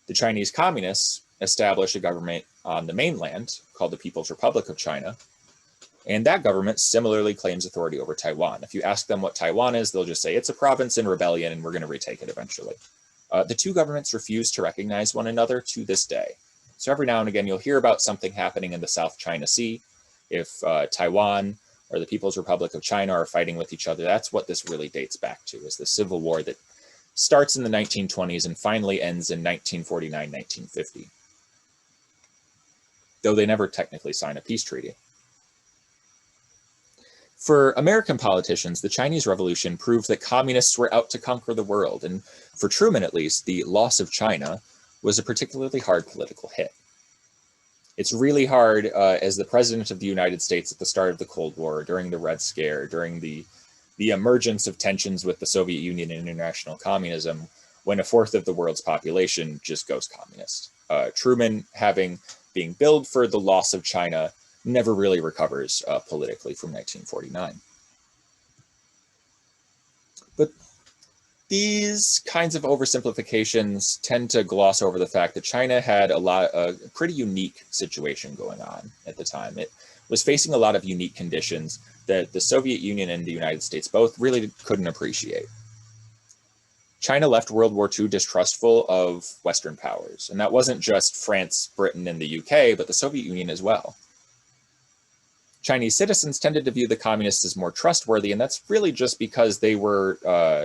The Chinese communists establish a government on the mainland called the People's Republic of China, and that government similarly claims authority over Taiwan. If you ask them what Taiwan is, they'll just say it's a province in rebellion and we're going to retake it eventually. The two governments refuse to recognize one another to this day. So every now and again, you'll hear about something happening in the South China Sea. If Taiwan or the People's Republic of China are fighting with each other, that's what this really dates back to, is the civil war that starts in the 1920s and finally ends in 1949-1950. Though they never technically sign a peace treaty. For American politicians, the Chinese Revolution proved that communists were out to conquer the world, and for Truman at least, the loss of China was a particularly hard political hit. It's really hard as the President of the United States at the start of the Cold War, during the Red Scare, during the emergence of tensions with the Soviet Union and international communism, when a fourth of the world's population just goes communist. Truman, being billed for the loss of China, never really recovers politically from 1949. But these kinds of oversimplifications tend to gloss over the fact that China had a pretty unique situation going on at the time. It was facing a lot of unique conditions that the Soviet Union and the United States both really couldn't appreciate. China left World War II distrustful of Western powers, and that wasn't just France, Britain, and the UK, but the Soviet Union as well. Chinese citizens tended to view the communists as more trustworthy, and that's really just because they were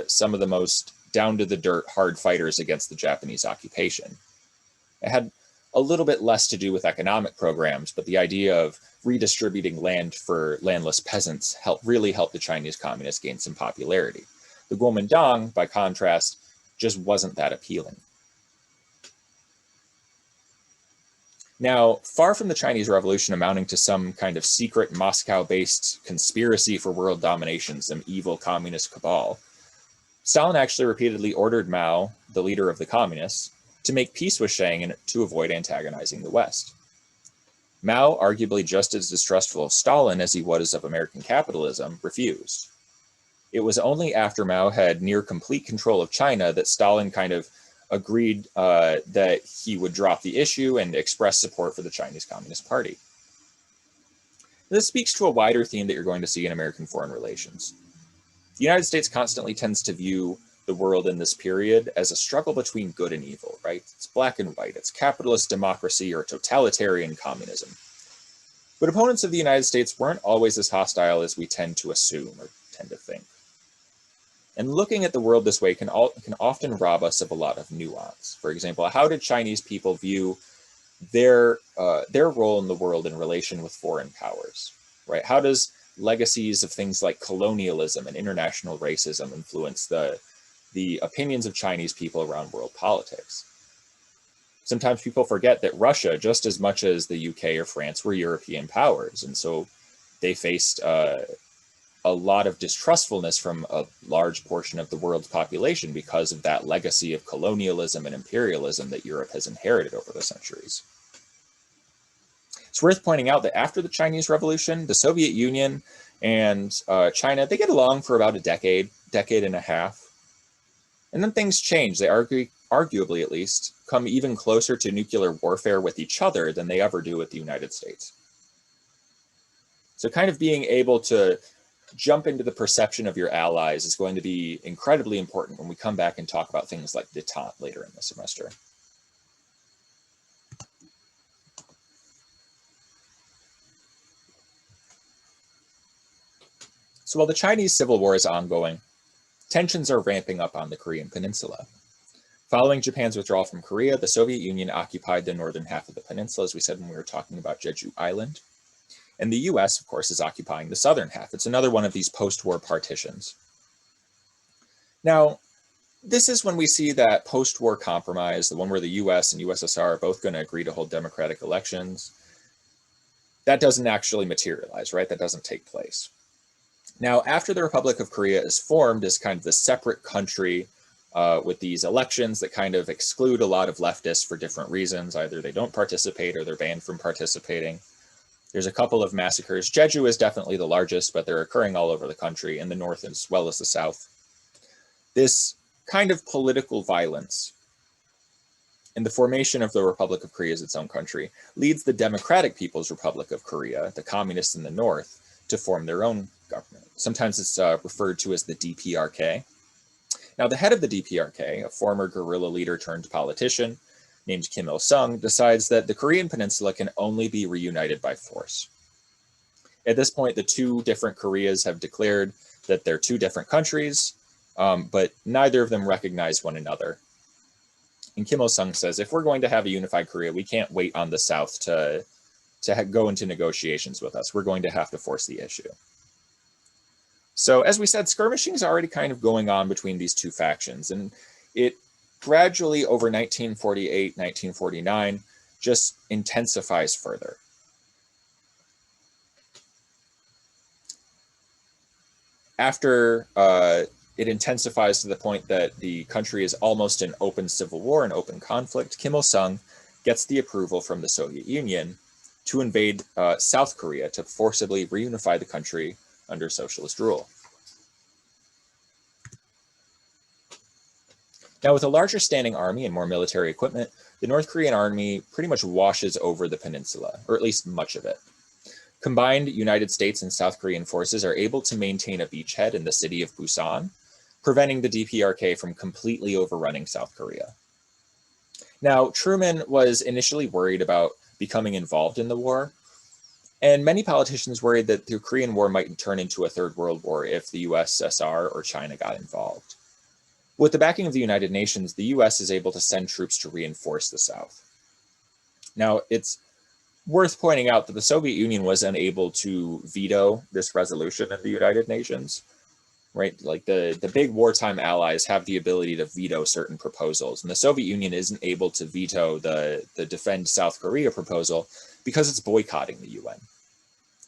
some of the most down-to-the-dirt hard fighters against the Japanese occupation. It had a little bit less to do with economic programs, but the idea of redistributing land for landless peasants really helped the Chinese communists gain some popularity. The Kuomintang, by contrast, just wasn't that appealing. Now, far from the Chinese Revolution amounting to some kind of secret Moscow-based conspiracy for world domination, some evil communist cabal, Stalin actually repeatedly ordered Mao, the leader of the communists, to make peace with Chiang and to avoid antagonizing the West. Mao, arguably just as distrustful of Stalin as he was of American capitalism, refused. It was only after Mao had near complete control of China that Stalin kind of agreed that he would drop the issue and express support for the Chinese Communist Party. This speaks to a wider theme that you're going to see in American foreign relations. The United States constantly tends to view the world in this period as a struggle between good and evil, right? It's black and white. It's capitalist democracy or totalitarian communism. But opponents of the United States weren't always as hostile as we tend to assume or tend to think. And looking at the world this way can often rob us of a lot of nuance. For example, how did Chinese people view their role in the world in relation with foreign powers, right? How does legacies of things like colonialism and international racism influence the opinions of Chinese people around world politics? Sometimes people forget that Russia, just as much as the UK or France, were European powers. And so they faced a lot of distrustfulness from a large portion of the world's population because of that legacy of colonialism and imperialism that Europe has inherited over the centuries. It's worth pointing out that after the Chinese Revolution, the Soviet Union and China, they get along for about a decade and a half. And then things change. They arguably at least, come even closer to nuclear warfare with each other than they ever do with the United States. So kind of being able to jump into the perception of your allies is going to be incredibly important when we come back and talk about things like détente later in the semester. So while the Chinese Civil War is ongoing, tensions are ramping up on the Korean Peninsula. Following Japan's withdrawal from Korea, the Soviet Union occupied the northern half of the peninsula, as we said when we were talking about Jeju Island. And the US, of course, is occupying the southern half. It's another one of these post-war partitions. Now, this is when we see that post-war compromise, the one where the US and USSR are both going to agree to hold democratic elections. That doesn't actually materialize, right? That doesn't take place. Now, after the Republic of Korea is formed as kind of the separate country with these elections that kind of exclude a lot of leftists for different reasons. Either they don't participate or they're banned from participating. There's a couple of massacres. Jeju is definitely the largest, but they're occurring all over the country, in the north as well as the south. This kind of political violence and the formation of the Republic of Korea as its own country leads the Democratic People's Republic of Korea, the communists in the north, to form their own government. Sometimes it's referred to as the DPRK. Now, the head of the DPRK, a former guerrilla leader turned politician named Kim Il-sung, decides that the Korean Peninsula can only be reunited by force. At this point, the two different Koreas have declared that they're two different countries, but neither of them recognize one another. And Kim Il-sung says, if we're going to have a unified Korea, we can't wait on the South to go into negotiations with us. We're going to have to force the issue. So as we said, skirmishing is already kind of going on between these two factions, and it gradually over 1948, 1949, just intensifies further. After it intensifies to the point that the country is almost in open civil war and open conflict, Kim Il-sung gets the approval from the Soviet Union to invade South Korea to forcibly reunify the country under socialist rule. Now, with a larger standing army and more military equipment, the North Korean army pretty much washes over the peninsula, or at least much of it. Combined United States and South Korean forces are able to maintain a beachhead in the city of Busan, preventing the DPRK from completely overrunning South Korea. Now, Truman was initially worried about becoming involved in the war, and many politicians worried that the Korean War might turn into a Third World War if the USSR or China got involved. With the backing of the United Nations, the US is able to send troops to reinforce the South. Now, it's worth pointing out that the Soviet Union was unable to veto this resolution in the United Nations, right? Like the big wartime allies have the ability to veto certain proposals, and the Soviet Union isn't able to veto the Defend South Korea proposal because it's boycotting the UN.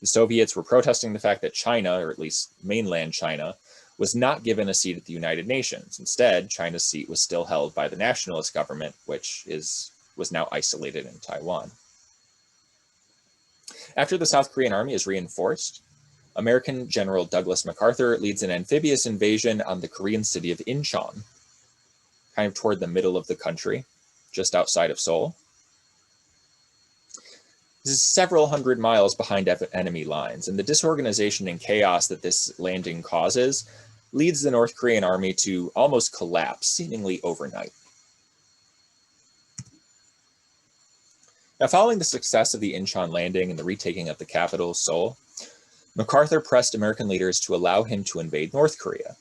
The Soviets were protesting the fact that China, or at least mainland China, was not given a seat at the United Nations. Instead, China's seat was still held by the nationalist government, which was now isolated in Taiwan. After the South Korean army is reinforced, American General Douglas MacArthur leads an amphibious invasion on the Korean city of Incheon, kind of toward the middle of the country, just outside of Seoul. This is several hundred miles behind enemy lines, and the disorganization and chaos that this landing causes leads the North Korean army to almost collapse, seemingly overnight. Now, following the success of the Incheon landing and the retaking of the capital, Seoul, MacArthur pressed American leaders to allow him to invade North Korea.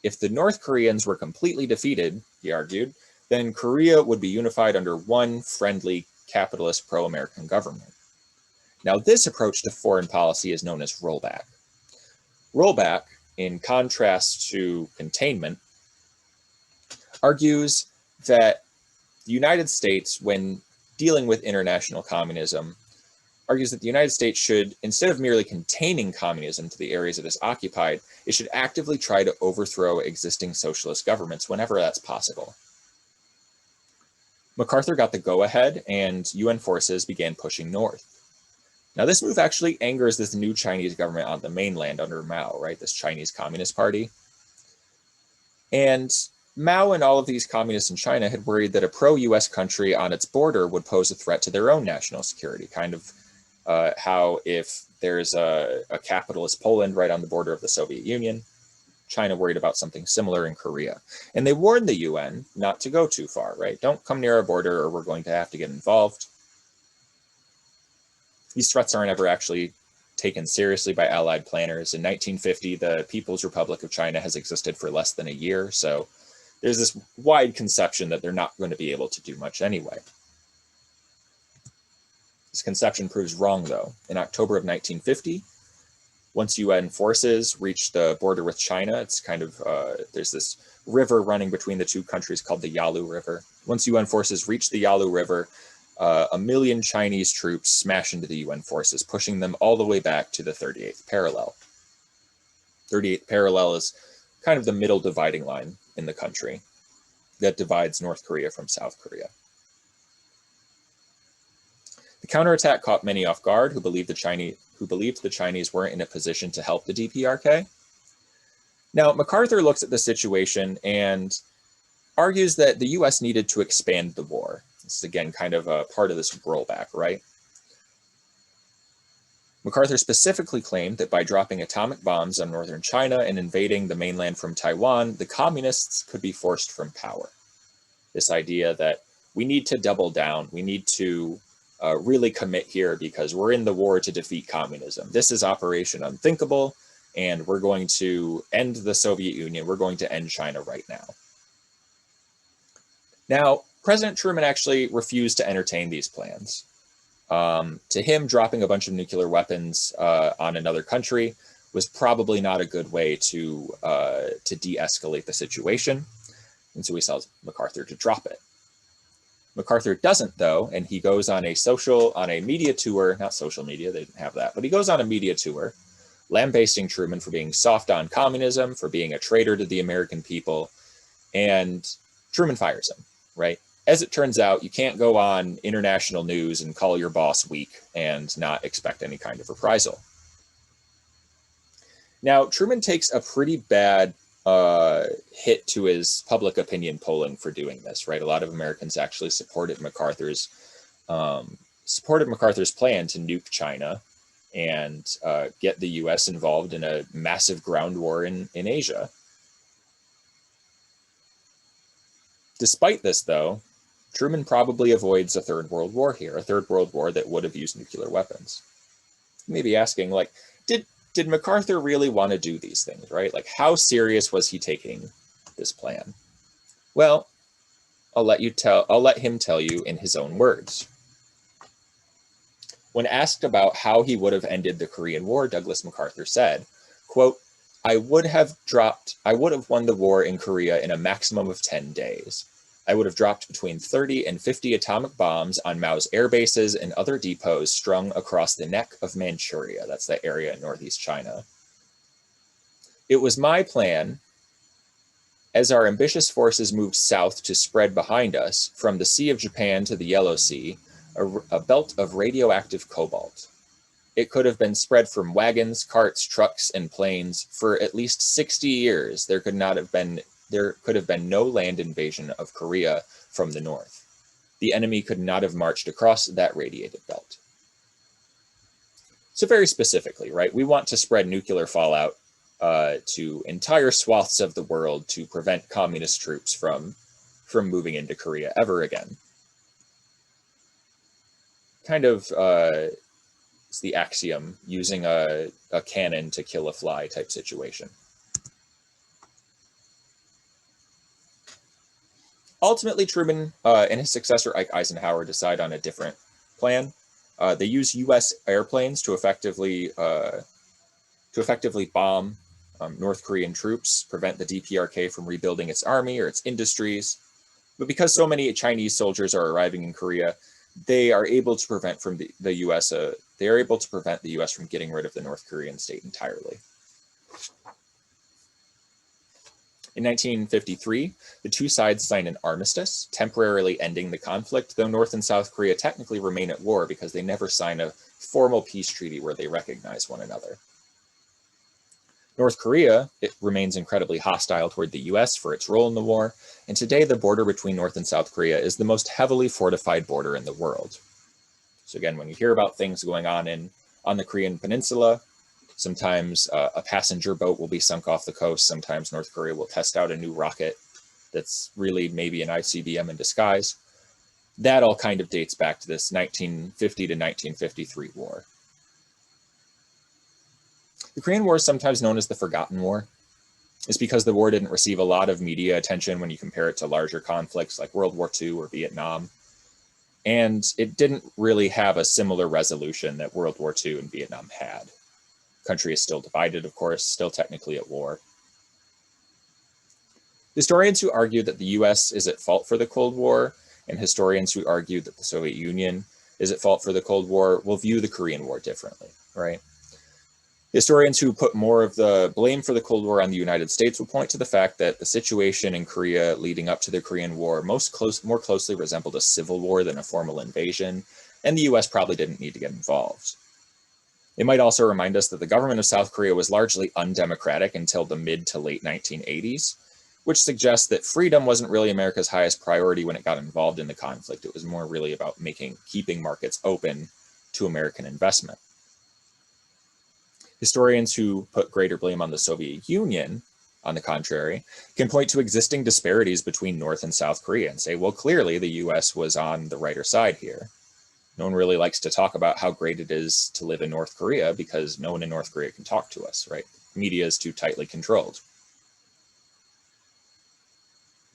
If the North Koreans were completely defeated, he argued, then Korea would be unified under one friendly, capitalist, pro-American government. Now, this approach to foreign policy is known as rollback. Rollback, in contrast to containment, argues that the United States, when dealing with international communism, argues that the United States should, instead of merely containing communism to the areas it has occupied, it should actively try to overthrow existing socialist governments whenever that's possible. MacArthur got the go-ahead, and UN forces began pushing north. Now, this move actually angers this new Chinese government on the mainland under Mao, right? This Chinese Communist Party. And Mao and all of these communists in China had worried that a pro-US country on its border would pose a threat to their own national security, kind of how if there's a capitalist Poland right on the border of the Soviet Union, China worried about something similar in Korea. And they warned the UN not to go too far, right? Don't come near our border or we're going to have to get involved. These threats aren't ever actually taken seriously by Allied planners. In 1950, the People's Republic of China has existed for less than a year, so there's this wide conception that they're not going to be able to do much anyway. This conception proves wrong, though. In October of 1950, once UN forces reached the border with China, it's kind of, there's this river running between the two countries called the Yalu River. Once UN forces reached the Yalu River, 1 million Chinese troops smash into the UN forces, pushing them all the way back to the 38th parallel. 38th parallel is kind of the middle dividing line in the country that divides North Korea from South Korea. The counterattack caught many off guard who believed the Chinese weren't in a position to help the DPRK. Now, MacArthur looks at the situation and argues that the US needed to expand the war. This is, again, kind of a part of this rollback, right? MacArthur specifically claimed that by dropping atomic bombs on northern China and invading the mainland from Taiwan, the communists could be forced from power. This idea that we need to double down, we need to really commit here because we're in the war to defeat communism. This is Operation Unthinkable, and we're going to end the Soviet Union. We're going to end China right now. Now, President Truman actually refused to entertain these plans. To him, dropping a bunch of nuclear weapons on another country was probably not a good way to de-escalate the situation, and so he tells MacArthur to drop it. MacArthur doesn't, though, and he goes on a media tour, not social media, they didn't have that, but he goes on a media tour, lambasting Truman for being soft on communism, for being a traitor to the American people, and Truman fires him, right? As it turns out, you can't go on international news and call your boss weak and not expect any kind of reprisal. Now, Truman takes a pretty bad hit to his public opinion polling for doing this, right? A lot of Americans actually supported MacArthur's plan to nuke China and get the US involved in a massive ground war in Asia. Despite this, though, Truman probably avoids a third world war here, a third world war that would have used nuclear weapons. You may be asking, like, did MacArthur really want to do these things, right? Like, how serious was he taking this plan? Well, I'll let him tell you in his own words. When asked about how he would have ended the Korean War, Douglas MacArthur said, quote, I would have won the war in Korea in a maximum of 10 days. I would have dropped between 30 and 50 atomic bombs on Mao's air bases and other depots strung across the neck of Manchuria. That's that area in northeast China. It was my plan, as our ambitious forces moved south to spread behind us, from the Sea of Japan to the Yellow Sea, a belt of radioactive cobalt. It could have been spread from wagons, carts, trucks, and planes. For at least 60 years, there could have been no land invasion of Korea from the north. The enemy could not have marched across that radiated belt. So very specifically, right, we want to spread nuclear fallout to entire swaths of the world to prevent communist troops from moving into Korea ever again. Kind of it's the axiom, using a cannon to kill a fly type situation. Ultimately, Truman and his successor, Ike Eisenhower, decide on a different plan. They use U.S. airplanes to effectively bomb North Korean troops, prevent the DPRK from rebuilding its army or its industries. But because so many Chinese soldiers are arriving in Korea, they are able to prevent from the U.S. They are able to prevent the U.S. from getting rid of the North Korean state entirely. In 1953, the two sides signed an armistice, temporarily ending the conflict, though North and South Korea technically remain at war because they never sign a formal peace treaty where they recognize one another. North Korea, it remains incredibly hostile toward the US for its role in the war, and today the border between North and South Korea is the most heavily fortified border in the world. So again, when you hear about things going on the Korean Peninsula, sometimes a passenger boat will be sunk off the coast. Sometimes North Korea will test out a new rocket that's really maybe an ICBM in disguise. That all kind of dates back to this 1950 to 1953 war. The Korean War is sometimes known as the Forgotten War. It's because the war didn't receive a lot of media attention when you compare it to larger conflicts like World War II or Vietnam. And it didn't really have a similar resolution that World War II and Vietnam had. The country is still divided, of course, still technically at war. Historians who argue that the US is at fault for the Cold War and historians who argue that the Soviet Union is at fault for the Cold War will view the Korean War differently, right? Historians who put more of the blame for the Cold War on the United States will point to the fact that the situation in Korea leading up to the Korean War more closely resembled a civil war than a formal invasion, and the US probably didn't need to get involved. It might also remind us that the government of South Korea was largely undemocratic until the mid to late 1980s, which suggests that freedom wasn't really America's highest priority when it got involved in the conflict. It was more really about keeping markets open to American investment. Historians who put greater blame on the Soviet Union, on the contrary, can point to existing disparities between North and South Korea and say, well, clearly the US was on the righter side here. No one really likes to talk about how great it is to live in North Korea because no one in North Korea can talk to us, right? Media is too tightly controlled.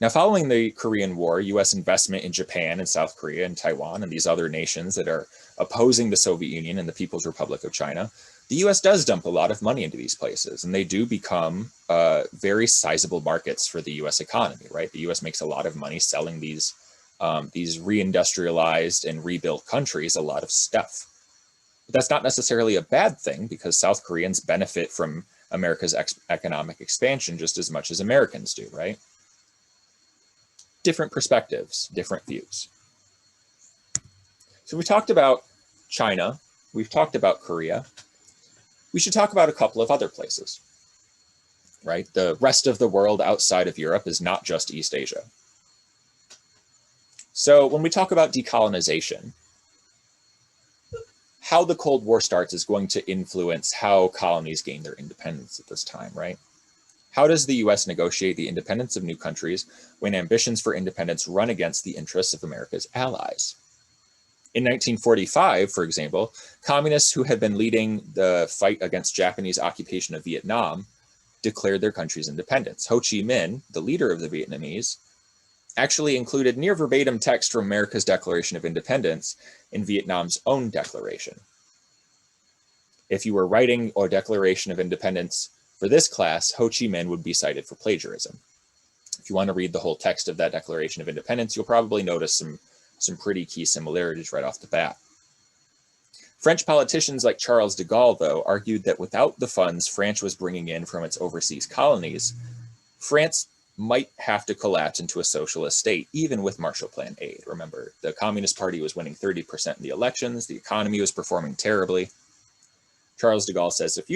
Now, following the Korean War, US investment in Japan and South Korea and Taiwan and these other nations that are opposing the Soviet Union and the People's Republic of China, the US does dump a lot of money into these places, and they do become very sizable markets for the US economy, right? The US makes a lot of money selling these reindustrialized and rebuilt countries a lot of stuff. But that's not necessarily a bad thing because South Koreans benefit from America's economic expansion just as much as Americans do, right? Different perspectives, different views. So we talked about China, we've talked about Korea. We should talk about a couple of other places, right? The rest of the world outside of Europe is not just East Asia. So when we talk about decolonization, how the Cold War starts is going to influence how colonies gain their independence at this time, right? How does the US negotiate the independence of new countries when ambitions for independence run against the interests of America's allies? In 1945, for example, communists who had been leading the fight against Japanese occupation of Vietnam declared their country's independence. Ho Chi Minh, the leader of the Vietnamese, actually included near verbatim text from America's Declaration of Independence in Vietnam's own declaration. If you were writing a Declaration of Independence for this class, Ho Chi Minh would be cited for plagiarism. If you want to read the whole text of that Declaration of Independence, you'll probably notice some pretty key similarities right off the bat. French politicians like Charles de Gaulle, though, argued that without the funds France was bringing in from its overseas colonies, France might have to collapse into a socialist state, even with Marshall Plan aid. Remember, the Communist Party was winning 30% in the elections, the economy was performing terribly. Charles de Gaulle says, if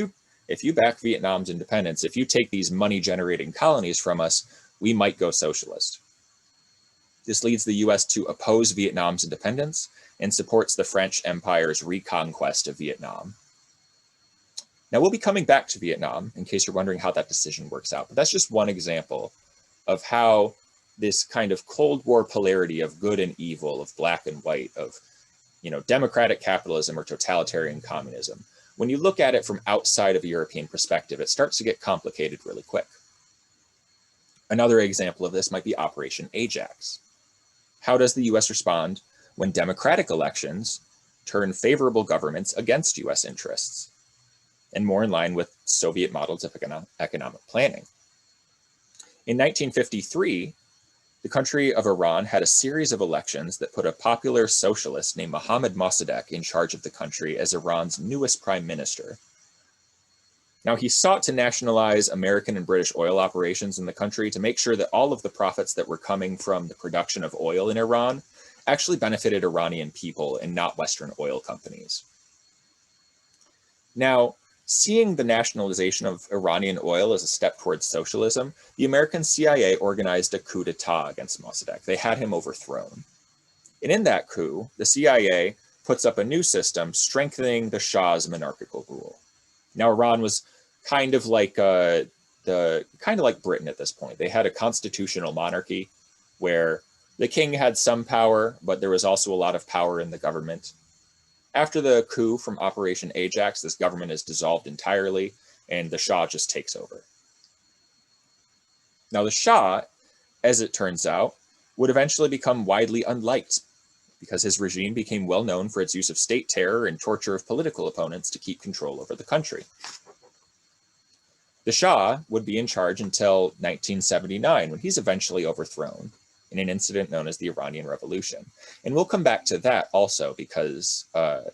you back Vietnam's independence, if you take these money-generating colonies from us, we might go socialist. This leads the US to oppose Vietnam's independence and supports the French Empire's reconquest of Vietnam. Now, we'll be coming back to Vietnam in case you're wondering how that decision works out, but that's just one example of how this kind of Cold War polarity of good and evil, of black and white, of democratic capitalism or totalitarian communism, when you look at it from outside of a European perspective, it starts to get complicated really quick. Another example of this might be Operation Ajax. How does the US respond when democratic elections turn favorable governments against US interests, and more in line with Soviet models of economic planning? In 1953, the country of Iran had a series of elections that put a popular socialist named Mohammad Mossadegh in charge of the country as Iran's newest prime minister. Now, he sought to nationalize American and British oil operations in the country to make sure that all of the profits that were coming from the production of oil in Iran actually benefited Iranian people and not Western oil companies. Now, seeing the nationalization of Iranian oil as a step towards socialism, the American CIA organized a coup d'etat against Mossadegh. They had him overthrown. And in that coup, the CIA puts up a new system strengthening the Shah's monarchical rule. Now, Iran was kind of like Britain at this point. They had a constitutional monarchy where the king had some power, but there was also a lot of power in the government. After the coup from Operation Ajax, this government is dissolved entirely, and the Shah just takes over. Now, the Shah, as it turns out, would eventually become widely unliked because his regime became well known for its use of state terror and torture of political opponents to keep control over the country. The Shah would be in charge until 1979, when he's eventually overthrown in an incident known as the Iranian Revolution. And we'll come back to that also because the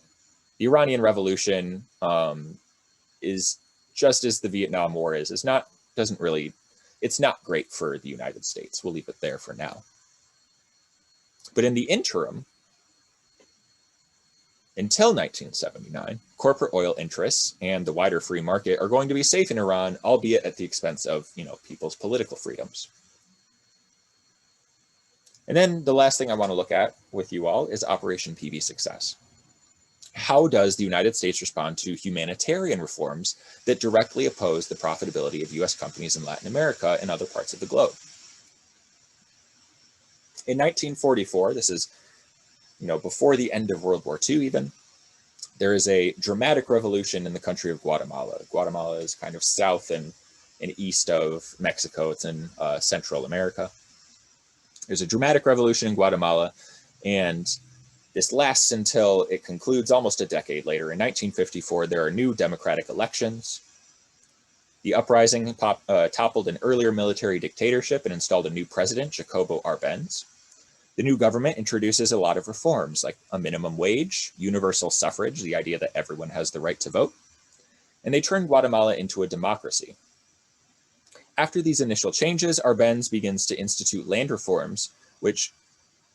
Iranian Revolution is just as the Vietnam War is. It's not great for the United States. We'll leave it there for now. But in the interim, until 1979, corporate oil interests and the wider free market are going to be safe in Iran, albeit at the expense of, people's political freedoms. And then the last thing I want to look at with you all is Operation PB Success. How does the United States respond to humanitarian reforms that directly oppose the profitability of US companies in Latin America and other parts of the globe? In 1944, this is, before the end of World War II even, there is a dramatic revolution in the country of Guatemala. Guatemala is kind of south and east of Mexico. It's in Central America. There's a dramatic revolution in Guatemala, and this lasts until it concludes almost a decade later. In 1954, there are new democratic elections. The uprising toppled an earlier military dictatorship and installed a new president, Jacobo Arbenz. The new government introduces a lot of reforms, like a minimum wage, universal suffrage, the idea that everyone has the right to vote, and they turned Guatemala into a democracy. After these initial changes, Arbenz begins to institute land reforms, which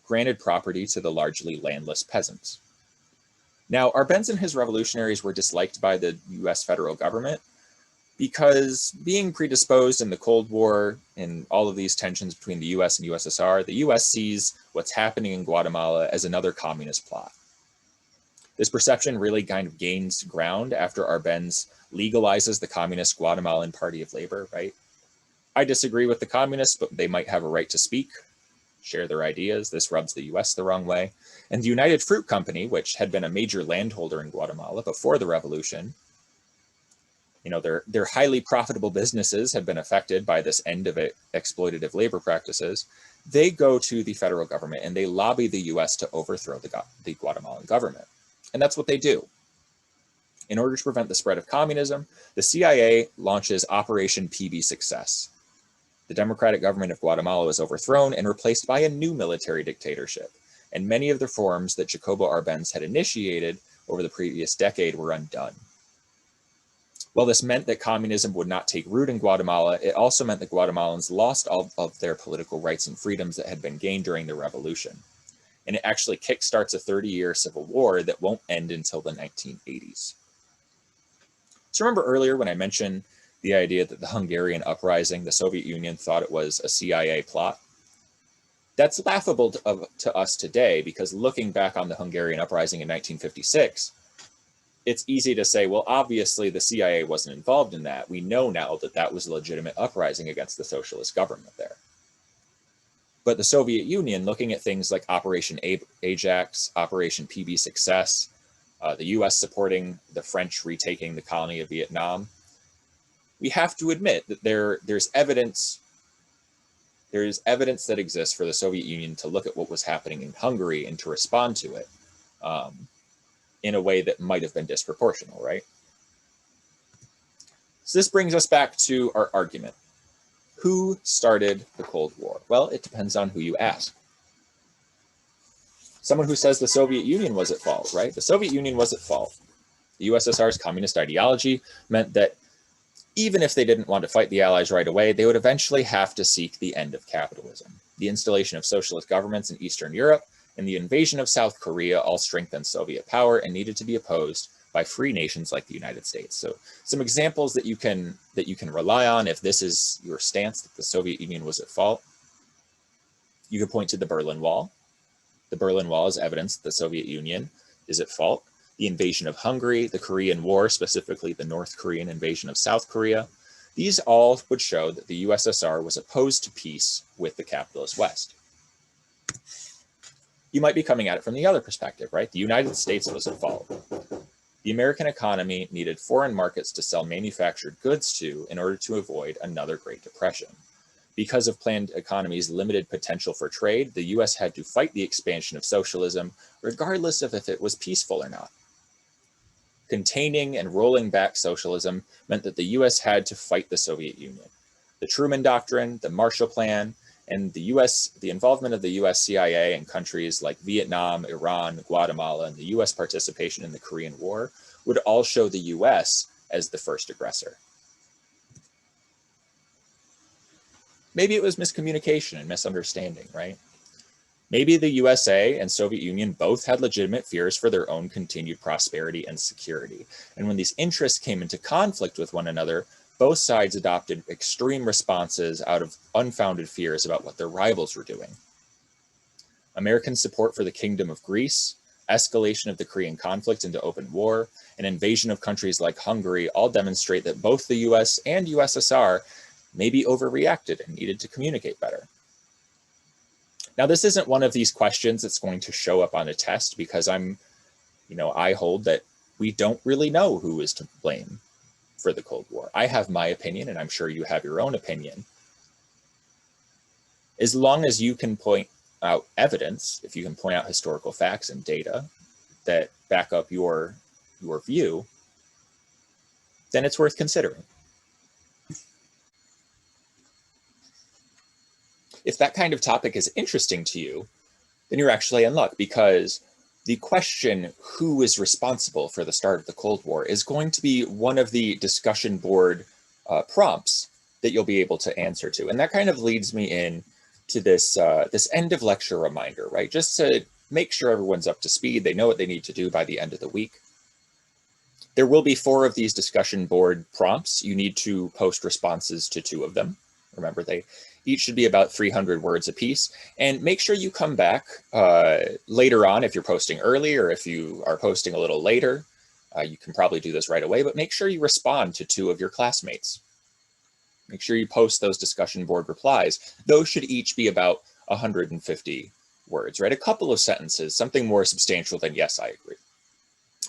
granted property to the largely landless peasants. Now, Arbenz and his revolutionaries were disliked by the US federal government because, being predisposed in the Cold War and all of these tensions between the US and USSR, the US sees what's happening in Guatemala as another communist plot. This perception really kind of gains ground after Arbenz legalizes the Communist Guatemalan Party of Labor, right? I disagree with the communists, but they might have a right to speak, share their ideas. This rubs the US the wrong way. And the United Fruit Company, which had been a major landholder in Guatemala before the revolution, their highly profitable businesses have been affected by this end of exploitative labor practices. They go to the federal government and they lobby the US to overthrow the Guatemalan government. And that's what they do. In order to prevent the spread of communism, the CIA launches Operation PB Success. The democratic government of Guatemala was overthrown and replaced by a new military dictatorship, and many of the reforms that Jacobo Arbenz had initiated over the previous decade were undone. While this meant that communism would not take root in Guatemala, it also meant that Guatemalans lost all of their political rights and freedoms that had been gained during the revolution. And it actually kickstarts a 30-year civil war that won't end until the 1980s. So remember earlier when I mentioned the idea that the Hungarian uprising, the Soviet Union thought it was a CIA plot? That's laughable to us today, because looking back on the Hungarian uprising in 1956, it's easy to say, well, obviously the CIA wasn't involved in that. We know now that that was a legitimate uprising against the socialist government there. But the Soviet Union, looking at things like Operation Ajax, Operation PB Success, the US supporting the French retaking the colony of Vietnam, we have to admit that there's evidence There is evidence that exists for the Soviet Union to look at what was happening in Hungary and to respond to it in a way that might have been disproportional, right? So this brings us back to our argument. Who started the Cold War? Well, it depends on who you ask. Someone who says the Soviet Union was at fault, right? The Soviet Union was at fault. The USSR's communist ideology meant that even if they didn't want to fight the Allies right away, they would eventually have to seek the end of capitalism. The installation of socialist governments in Eastern Europe and the invasion of South Korea all strengthened Soviet power and needed to be opposed by free nations like the United States. So some examples that you can rely on if this is your stance that the Soviet Union was at fault. You could point to the Berlin Wall. The Berlin Wall is evidence that the Soviet Union is at fault. The invasion of Hungary, the Korean War, specifically the North Korean invasion of South Korea. These all would show that the USSR was opposed to peace with the capitalist West. You might be coming at it from the other perspective, right? The United States was at fault. The American economy needed foreign markets to sell manufactured goods to in order to avoid another Great Depression. Because of planned economy's limited potential for trade, the US had to fight the expansion of socialism, regardless of if it was peaceful or not. Containing and rolling back socialism meant that the US had to fight the Soviet Union. The Truman Doctrine, the Marshall Plan, and the involvement of the US CIA in countries like Vietnam, Iran, Guatemala, and the US participation in the Korean War would all show the US as the first aggressor. Maybe it was miscommunication and misunderstanding, right? Maybe the USA and Soviet Union both had legitimate fears for their own continued prosperity and security. And when these interests came into conflict with one another, both sides adopted extreme responses out of unfounded fears about what their rivals were doing. American support for the Kingdom of Greece, escalation of the Korean conflict into open war, and invasion of countries like Hungary all demonstrate that both the US and USSR maybe overreacted and needed to communicate better. Now, this isn't one of these questions that's going to show up on a test because I hold that we don't really know who is to blame for the Cold War. I have my opinion, and I'm sure you have your own opinion. As long as you can point out evidence, if you can point out historical facts and data that back up your view, then it's worth considering. If that kind of topic is interesting to you, then you're actually in luck, because the question, who is responsible for the start of the Cold War, is going to be one of the discussion board prompts that you'll be able to answer to. And that kind of leads me in to this end of lecture reminder, right? Just to make sure everyone's up to speed, they know what they need to do by the end of the week. There will be 4 of these discussion board prompts. You need to post responses to 2 of them. Remember, they each should be about 300 words apiece. And make sure you come back later on if you're posting early, or if you are posting a little later. You can probably do this right away, but make sure you respond to 2 of your classmates. Make sure you post those discussion board replies. Those should each be about 150 words, right? A couple of sentences, something more substantial than yes, I agree.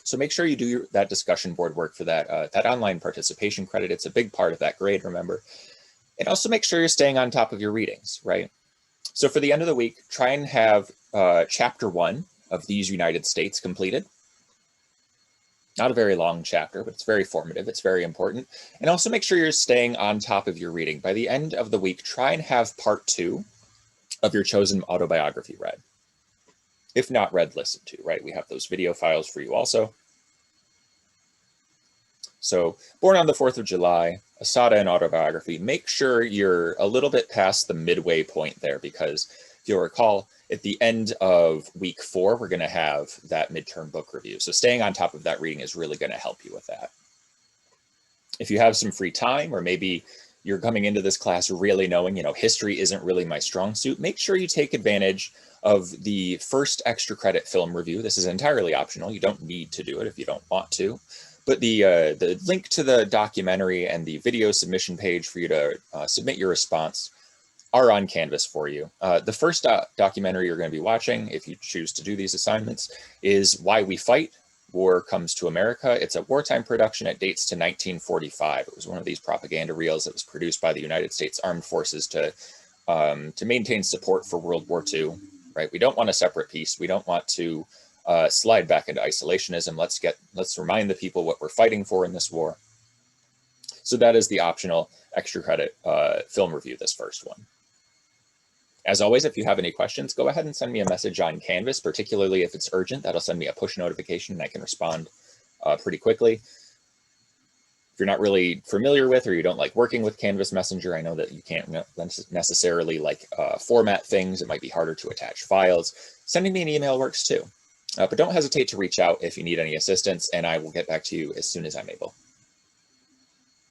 So make sure you do that discussion board work for that online participation credit. It's a big part of that grade, remember. And also make sure you're staying on top of your readings, right? So for the end of the week, try and have chapter 1 of These United States completed. Not a very long chapter, but it's very formative. It's very important. And also make sure you're staying on top of your reading. By the end of the week, try and have part 2 of your chosen autobiography read. If not read, listen to, right? We have those video files for you also. So, Born on the 4th of July, Asada and autobiography. Make sure you're a little bit past the midway point there, because if you'll recall, at the end of week 4, we're going to have that midterm book review. So staying on top of that reading is really going to help you with that. If you have some free time, or maybe you're coming into this class really knowing, history isn't really my strong suit, make sure you take advantage of the first extra credit film review. This is entirely optional. You don't need to do it if you don't want to. But the link to the documentary and the video submission page for you to submit your response are on Canvas for you. The first documentary you're going to be watching, if you choose to do these assignments, is Why We Fight, War Comes to America. It's a wartime production. It dates to 1945. It was one of these propaganda reels that was produced by the United States Armed Forces to to maintain support for World War II, right? We don't want a separate piece. We don't want to slide back into isolationism. Let's remind the people what we're fighting for in this war. So that is the optional extra credit film review, this first one. As always, if you have any questions, go ahead and send me a message on Canvas, particularly if it's urgent. That'll send me a push notification and I can respond pretty quickly. If you're not really familiar with or you don't like working with Canvas Messenger, I know that you can't necessarily format things. It might be harder to attach files. Sending me an email works too. But don't hesitate to reach out if you need any assistance, and I will get back to you as soon as I'm able.